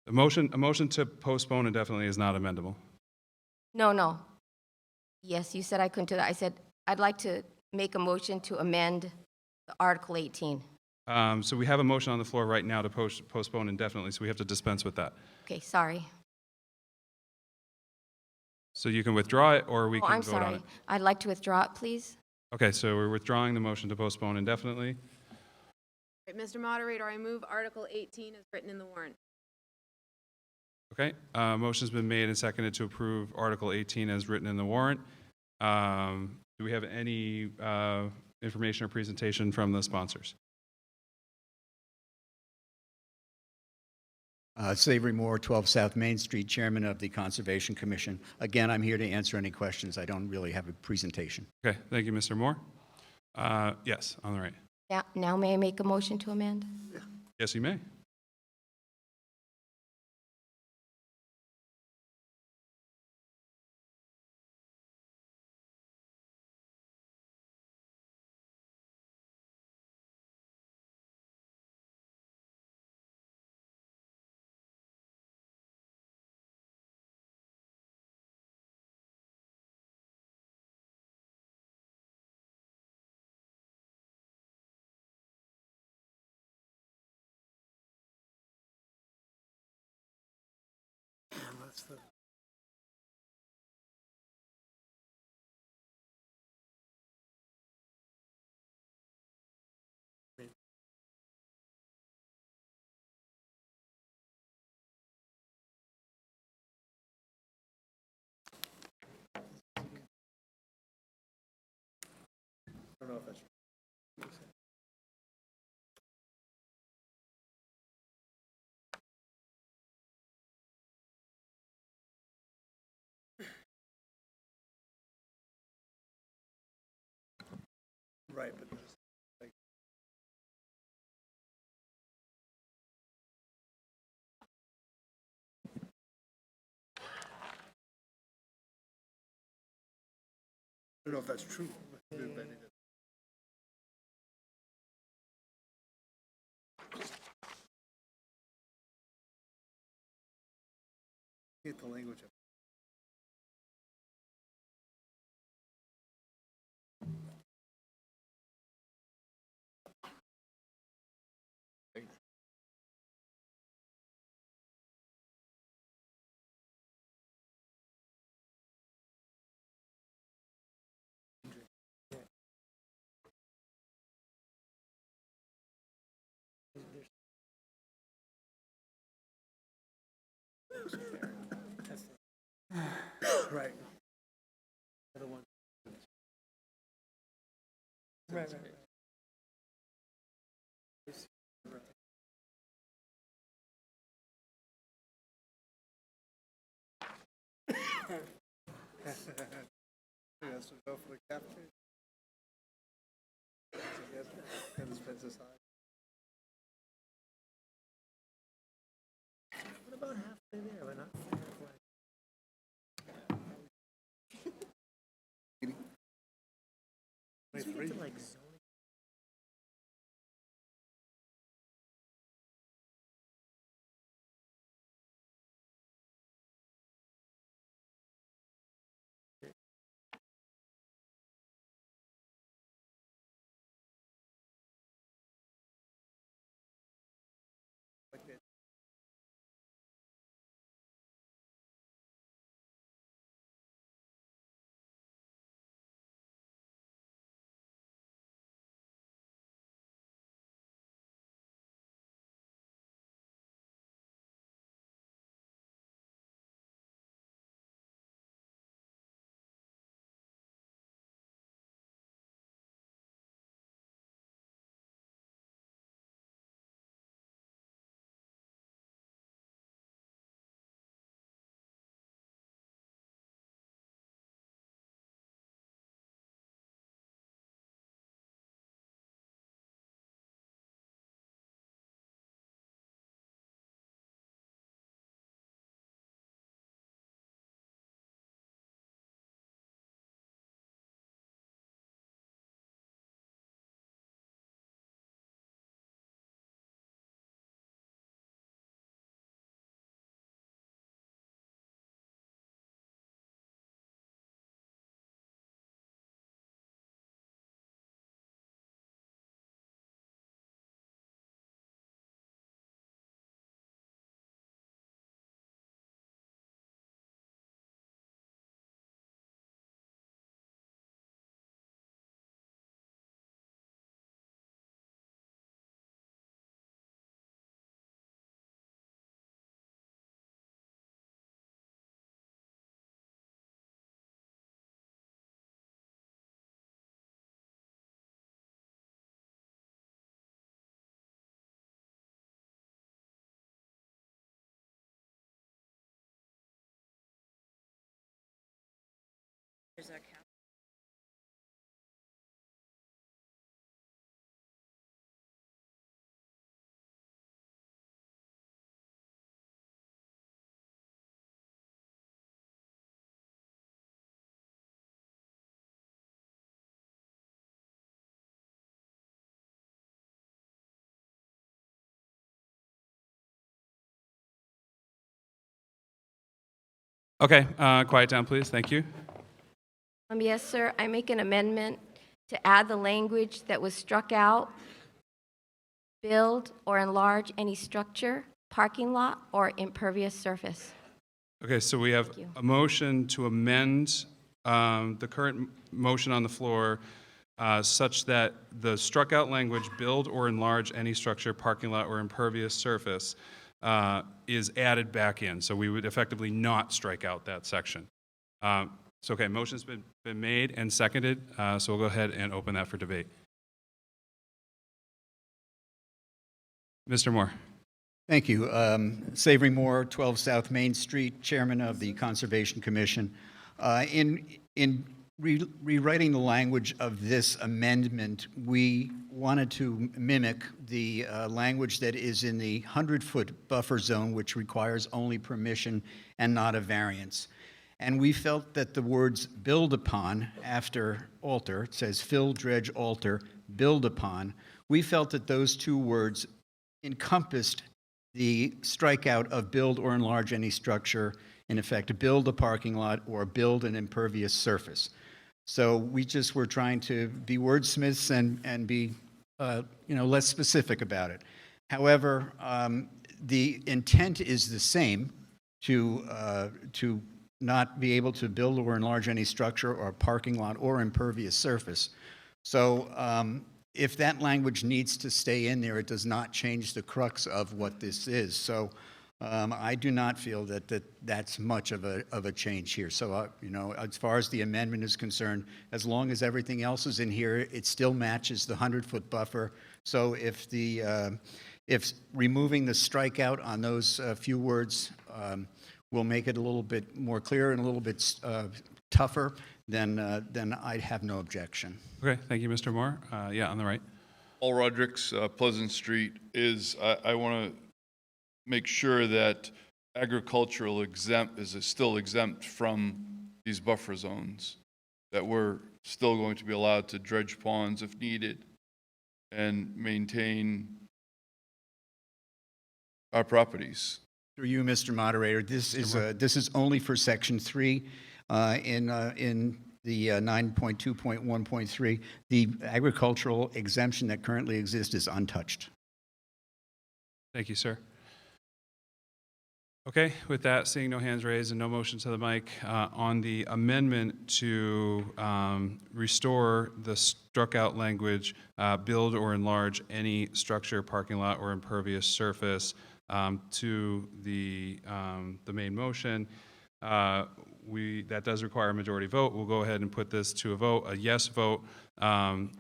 A motion to postpone indefinitely is not amendable. No. Yes, you said I couldn't do that. I said I'd like to make a motion to amend Article 18. So we have a motion on the floor right now to postpone indefinitely, so we have to dispense with that. Okay, sorry. So you can withdraw it, or we Oh, can I'm vote on sorry. it. I'd like to withdraw it, please. Okay, so we're withdrawing the motion to postpone indefinitely. Right, Mr. Moderator, I move Article 18 as written in the warrant. Okay, motion's been made and seconded to approve Article 18 as written in the warrant. Do we have any information or presentation from the sponsors? Savory Moore, 12 South Main Street, Chairman of the Conservation Commission. Again, I'm here to answer any questions. I don't really have a presentation. Okay, thank you, Mr. Moore. Yes, on the right. Now may I make a motion to amend? Yes, you may. I don't know if that's don't know if that's true. Get the language up. Right. The one. Right. Yeah, so go for the cafeteria. And this fence is high. What about halfway there? We're not halfway. Like zoning. There's our cap. Okay, quiet down, please. Thank you. Yes, sir. I make an amendment to add the language that was struck out, build or enlarge any structure, parking lot, or impervious surface. Okay, so we have a motion to amend the current motion on the floor such that the struck out language, build or enlarge any structure, parking lot, or impervious surface, is added back in. So we would effectively not strike out that section. So, okay, motion's been made and seconded, so we'll go ahead and open that for debate. Mr. Moore. Thank you. Savory Moore, 12 South Main Street, Chairman of the Conservation Commission. In rewriting the language of this amendment, we wanted to mimic the language that is in the 100-foot buffer zone, which requires only permission and not a variance. And we felt that the words build upon after alter, it says fill, dredge, alter, build upon, we felt that those two words encompassed the strikeout of build or enlarge any structure, in effect, build a parking lot or build an impervious surface. So we just were trying to be wordsmiths and be less specific about it. However, the intent is the same to not be able to build or enlarge any structure or parking lot or impervious surface. So if that language needs to stay in there, it does not change the crux of what this is. So I do not feel that that's much of a change here. So, as far as the amendment is concerned, as long as everything else is in here, it still matches the 100-foot buffer. So if removing the strikeout on those few words will make it a little bit more clear and a little bit tougher, then I'd have no objection. Okay, thank you, Mr. Moore. Yeah, on the right. Paul Rodricks, Pleasant Street, I want to make sure that agricultural is still exempt from these buffer zones, that we're still going to be allowed to dredge ponds if needed and maintain our properties. Through you, Mr. Moderator, this is only for Section 3 in the 9.2.1.3. The agricultural exemption that currently exists is untouched. Thank you, sir. Okay, with that, seeing no hands raised and no motion to the mic, on the amendment to restore the struck out language, build or enlarge any structure, parking lot, or impervious surface to the main motion, that does require a majority vote. We'll go ahead and put this to a vote. A yes vote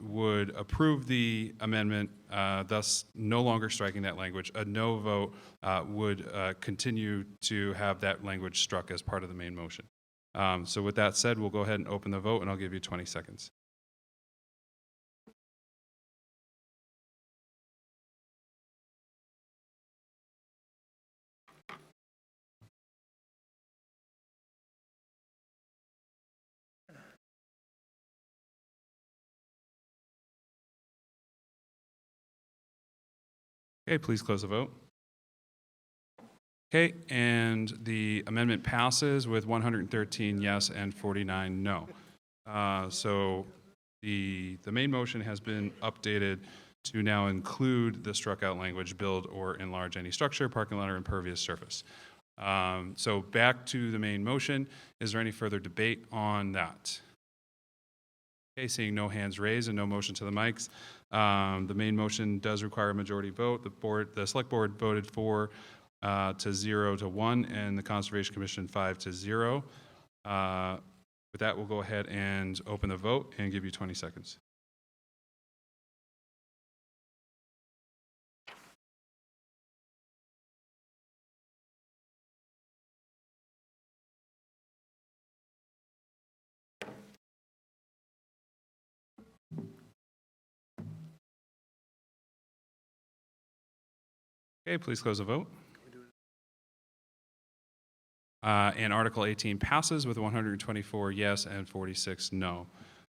would approve the amendment, thus no longer striking that language. A no vote would continue to have that language struck as part of the main motion. So with that said, we'll go ahead and open the vote, and I'll give you 20 seconds. Okay, please close the vote. Okay, and the amendment passes with 113 yes and 49 no. So the main motion has been updated to now include the struck out language, build or enlarge any structure, parking lot, or impervious surface. So back to the main motion. Is there any further debate on that? Okay, seeing no hands raised and no motion to the mics, the main motion does require a majority vote. The select board voted 4 to 0 to 1, and the Conservation Commission 5 to 0. With that, we'll go ahead and open the vote and give you 20 seconds. Okay, please close the vote. And Article 18 passes with 124 yes and 46 no.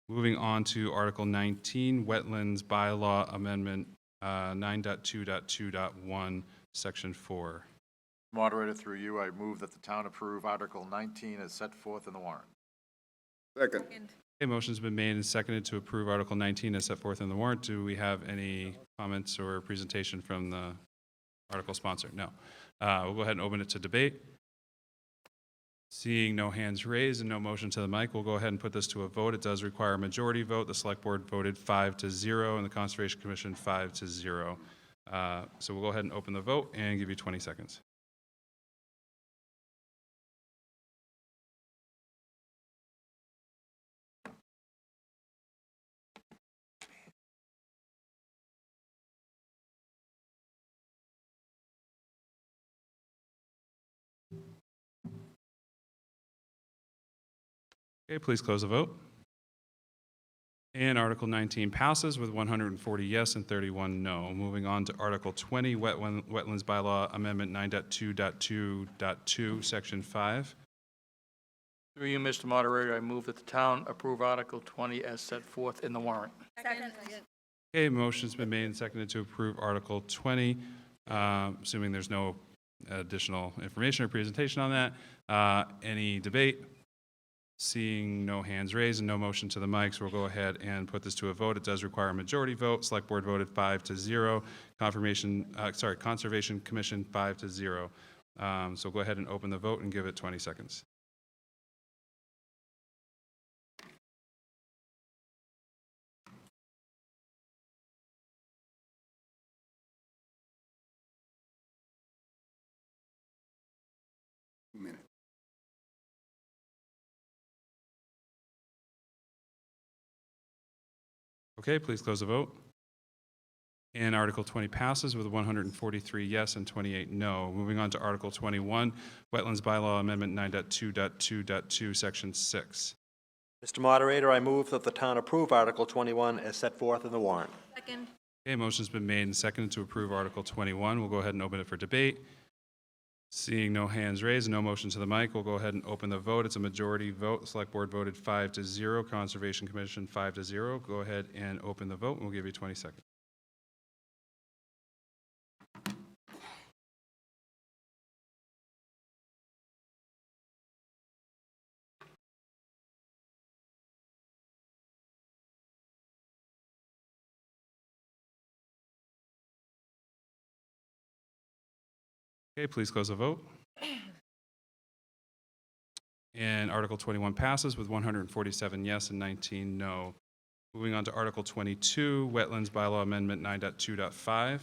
Moving on to Article 19, Wetlands Bylaw Amendment 9.2.2.1, Section 4. Moderator, through you, I move that the town approve Article 19 as set forth in the warrant. Second. Okay, motion's been made and seconded to approve Article 19 as set forth in the warrant. Do we have any comments or presentation from the article sponsor? No. We'll go ahead and open it to debate. Seeing no hands raised and no motion to the mic, we'll go ahead and put this to a vote. It does require a majority vote. The select board voted 5 to 0 and the Conservation Commission 5 to 0. So we'll go ahead and open the vote and give you 20 seconds. Okay, please close the vote. And Article 19 passes with 140 yes and 31 no. Moving on to Article 20, Wetlands Bylaw Amendment 9.2.2.2, Section 5. Through you, Mr. Moderator, I move that the town approve Article 20 as set forth in the warrant. Okay, motion's been made and seconded to approve Article 20, assuming there's no additional information or presentation on that. Any debate? Seeing no hands raised and no motion to the mics, we'll go ahead and put this to a vote. It does require a majority vote. Select Board voted 5-0. Conservation Commission 5-0. So go ahead and open the vote and give it 20 seconds. Minute. Okay, please close the vote. And Article 20 passes with 143 yes and 28 no. Moving on to Article 21, Wetlands Bylaw Amendment 9.2.2.2, Section 6. Mr. Moderator, I move that the town approve Article 21 as set forth in the warrant. Second. Okay, motion's been made and seconded to approve Article 21. We'll go ahead and open it for debate. Seeing no hands raised, no motion to the mic, we'll go ahead and open the vote. It's a majority vote. Select Board voted 5-0. Conservation Commission 5-0. Go ahead and open the vote, and we'll give you 20 seconds. Okay, please close the vote. And Article 21 passes with 147 yes and 19 no. Moving on to Article 22, Wetlands Bylaw Amendment 9.2.5.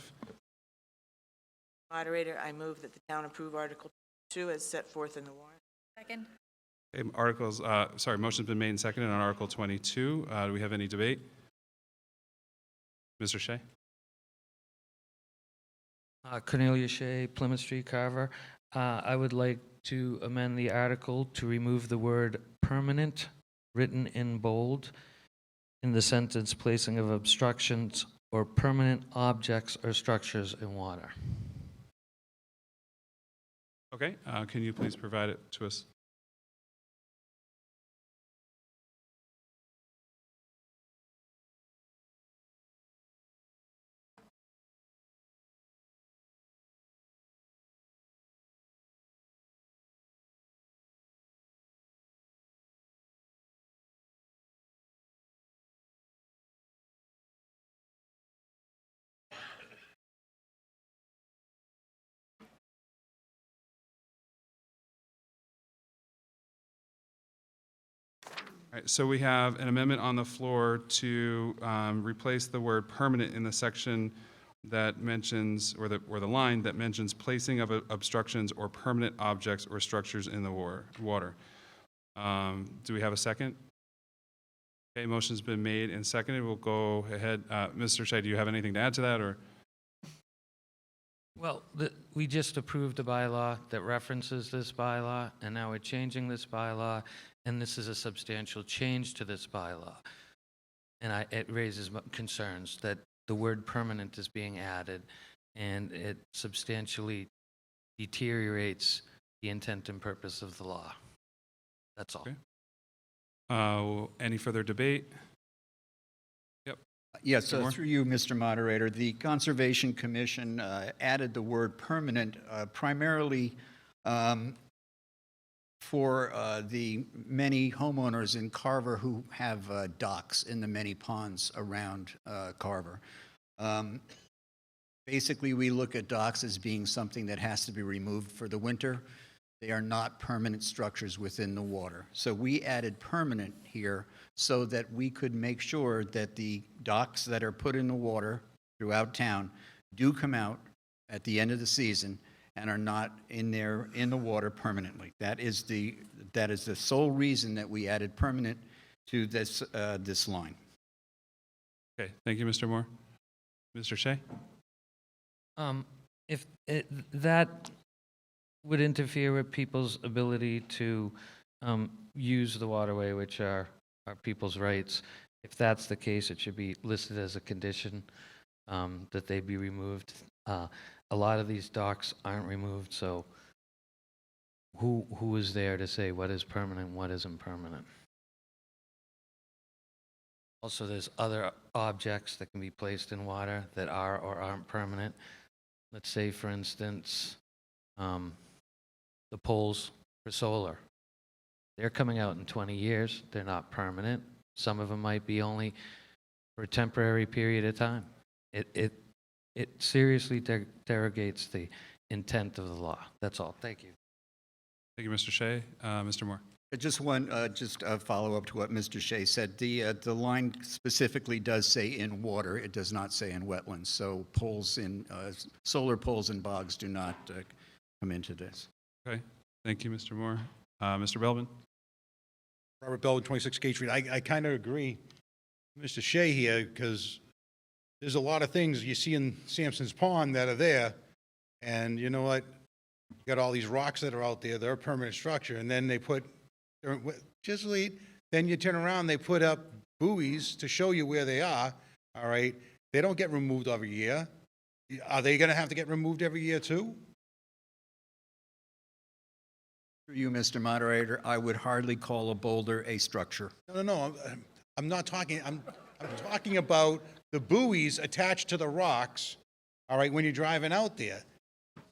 Moderator, I move that the town approve Article 2 as set forth in the warrant. Second. Okay, motion's been made and seconded on Article 22. Do we have any debate? Mr. Shea? Cornelia Shea, Plymouth Street, Carver. I would like to amend the article to remove the word permanent, written in bold, in the sentence placing of obstructions or permanent objects or structures in water. Okay, can you please provide it to us? All right, so we have an amendment on the floor to replace the word permanent in the section that mentions, or the line that mentions placing of obstructions or permanent objects or structures in the water. Do we have a second? Okay, motion's been made and seconded. We'll go ahead. Mr. Shea, do you have anything to add to that, or? Well, we just approved a bylaw that references this bylaw, and now we're changing this bylaw, and this is a substantial change to this bylaw. And it raises concerns that the word permanent is being added, and it substantially deteriorates the intent and purpose of the law. That's all. Okay. Any further debate? Yep. Yes, Mr. Moore? through you, Mr. Moderator. The Conservation Commission added the word permanent primarily for the many homeowners in Carver who have docks in the many ponds around Carver. Basically, we look at docks as being something that has to be removed for the winter. They are not permanent structures within the water. So we added permanent here so that we could make sure that the docks that are put in the water throughout town do come out at the end of the season and are not in the water permanently. That is the sole reason that we added permanent to this line. Okay, thank you, Mr. Moore. Mr. Shea? If that would interfere with people's ability to use the waterway, which are people's rights, if that's the case, it should be listed as a condition that they be removed. A lot of these docks aren't removed, so who is there to say what is permanent, what isn't permanent? Also, there's other objects that can be placed in water that are or aren't permanent. Let's say, for instance, the poles for solar. They're coming out in 20 years. They're not permanent. Some of them might be only for a temporary period of time. It seriously derogates the intent of the law. That's all. Thank you. Thank you, Mr. Shea. Mr. Moore. Just a follow-up to what Mr. Shea said. The line specifically does say in water. It does not say in wetlands. So poles in, solar poles in bogs do not come into this. Okay. Thank you, Mr. Moore. Mr. Belvin. Robert Belvin, 26 Gate Street. I kind of agree with Mr. Shea here, because there's a lot of things you see in Sampson's Pond that are there, and you know what? You got all these rocks that are out there, they're a permanent structure, and then they put, just wait, then you turn around, they put up buoys to show you where they are, all right? They don't get removed every year. Are they going to have to get removed every year too? For you, Mr. Moderator, I would hardly call a boulder a structure. No, I'm not talking, I'm talking about the buoys attached to the rocks, all right, when you're driving out there,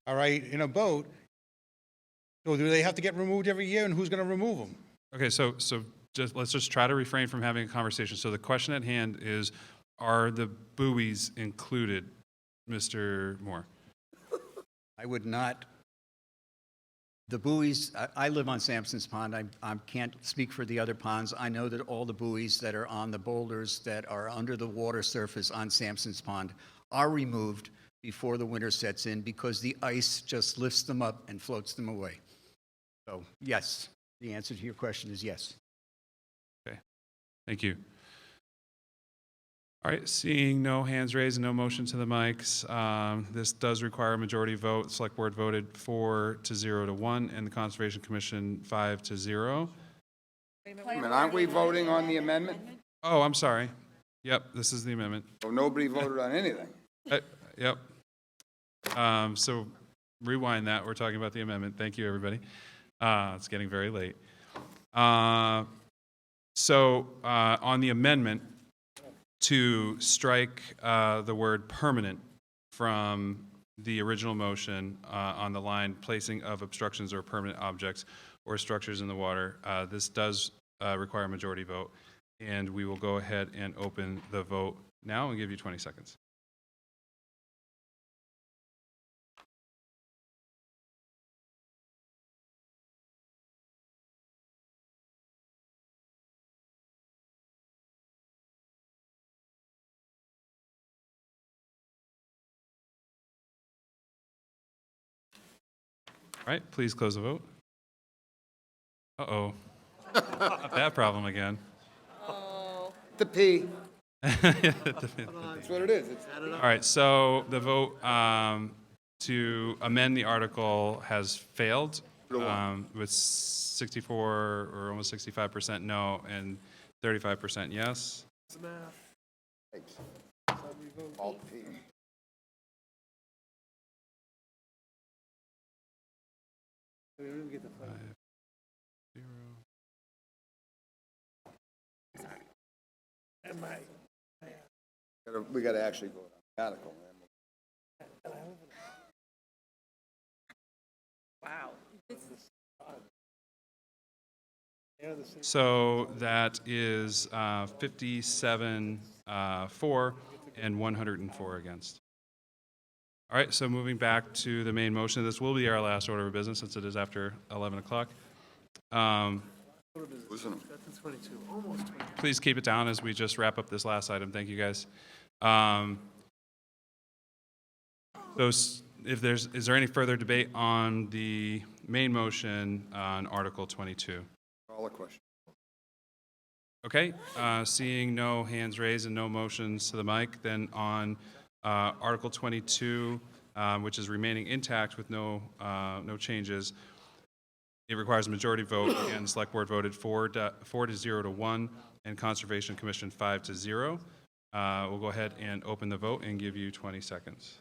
all right, in a boat. So do they have to get removed every year, and who's going to remove them? Okay, so let's just try to refrain from having a conversation. So the question at hand is, are the buoys included, Mr. Moore? I would not. The buoys, I live on Sampson's Pond. I can't speak for the other ponds. I know that all the buoys that are on the boulders that are under the water surface on Sampson's Pond are removed before the winter sets in, because the ice just lifts them up and floats them away. So yes, the answer to your question is yes. Okay, thank you. All right, seeing no hands raised and no motion to the mics, this does require a majority vote. The Select Board voted 4-0 to 1, and the Conservation Commission 5-0. Wait a minute, aren't we voting on the amendment? Oh, I'm sorry. Yep, this is the amendment. So nobody voted on anything. Yep. So rewind that. We're talking about the amendment. Thank you, everybody. It's getting very late. So on the amendment to strike the word permanent from the original motion on the line placing of obstructions or permanent objects or structures in the water, this does require a majority vote. And we will go ahead and open the vote now and give you 20 seconds. All right, please close the vote. Uh-oh. Not that problem again. The P. That's That's what it is. All right, so the vote to amend the article has failed with 64 or almost 65% no and 35% yes. Thanks. Alt P. We don't even get the flag. 0. And my, We got to actually vote on the article. Wow. So that is 57 for and 104 against. All right, so moving back to the main motion, this will be our last order of business since it is after 11 o'clock. Listen. That's 22, almost 22. Please keep it down as we just wrap up this last item. Thank you, guys. Is there any further debate on the main motion on Article 22? Call a question. Okay, seeing no hands raised and no motions to the mic, then on Article 22, which is remaining intact with no changes, it requires a majority vote. Again, the Select Board voted 4-0 to 1, and Conservation Commission 5-0. We'll go ahead and open the vote and give you 20 seconds.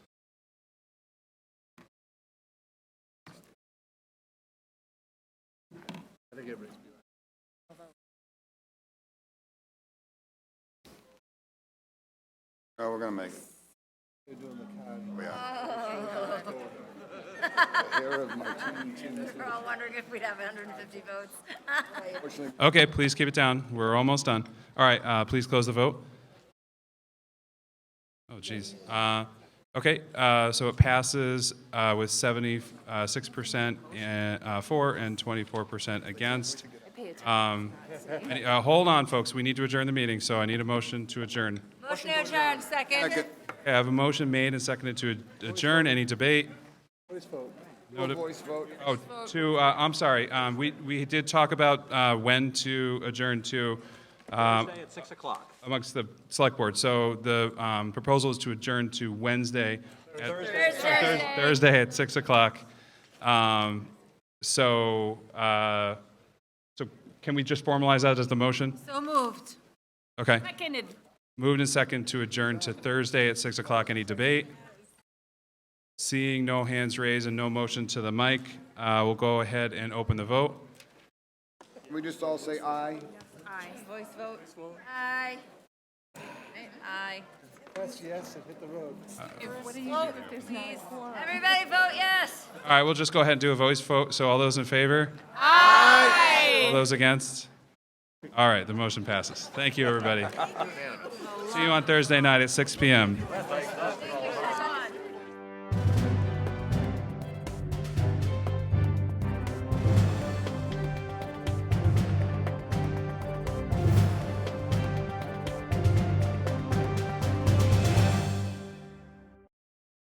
think everybody's. Oh, we're gonna make it. They're doing the card. We are. We're all wondering if we'd have 150 votes. Okay, please keep it down. We're almost done. All right, please close the vote. Oh, geez. Okay, so it passes with 76% for and 24% against. Hold on, folks. We need to adjourn the meeting, so I need a motion to adjourn. Motion to adjourn, second. Second. Okay, I have a motion made and seconded to adjourn. Any debate? Voice vote. No voice vote. Oh, I'm sorry. We did talk about when to adjourn to Thursday at 6 o'clock. amongst the select board. So the proposal is to adjourn to Wednesday. Thursday at 6 o'clock. So can we just formalize that as the motion? So moved. Okay. Seconded. Moved and second to adjourn to Thursday at 6 o'clock. Any debate? Seeing no hands raised and no motion to the mic, we'll go ahead and open the vote. Can we just all say aye? Aye. Voice vote. Aye. Aye. Press yes and hit the road. Vote, please. Everybody vote yes. All right, we'll just go ahead and do a voice vote. So all those in favor? Aye. All those against? All right, the motion passes. Thank you, everybody. See you on Thursday night at 6 p.m.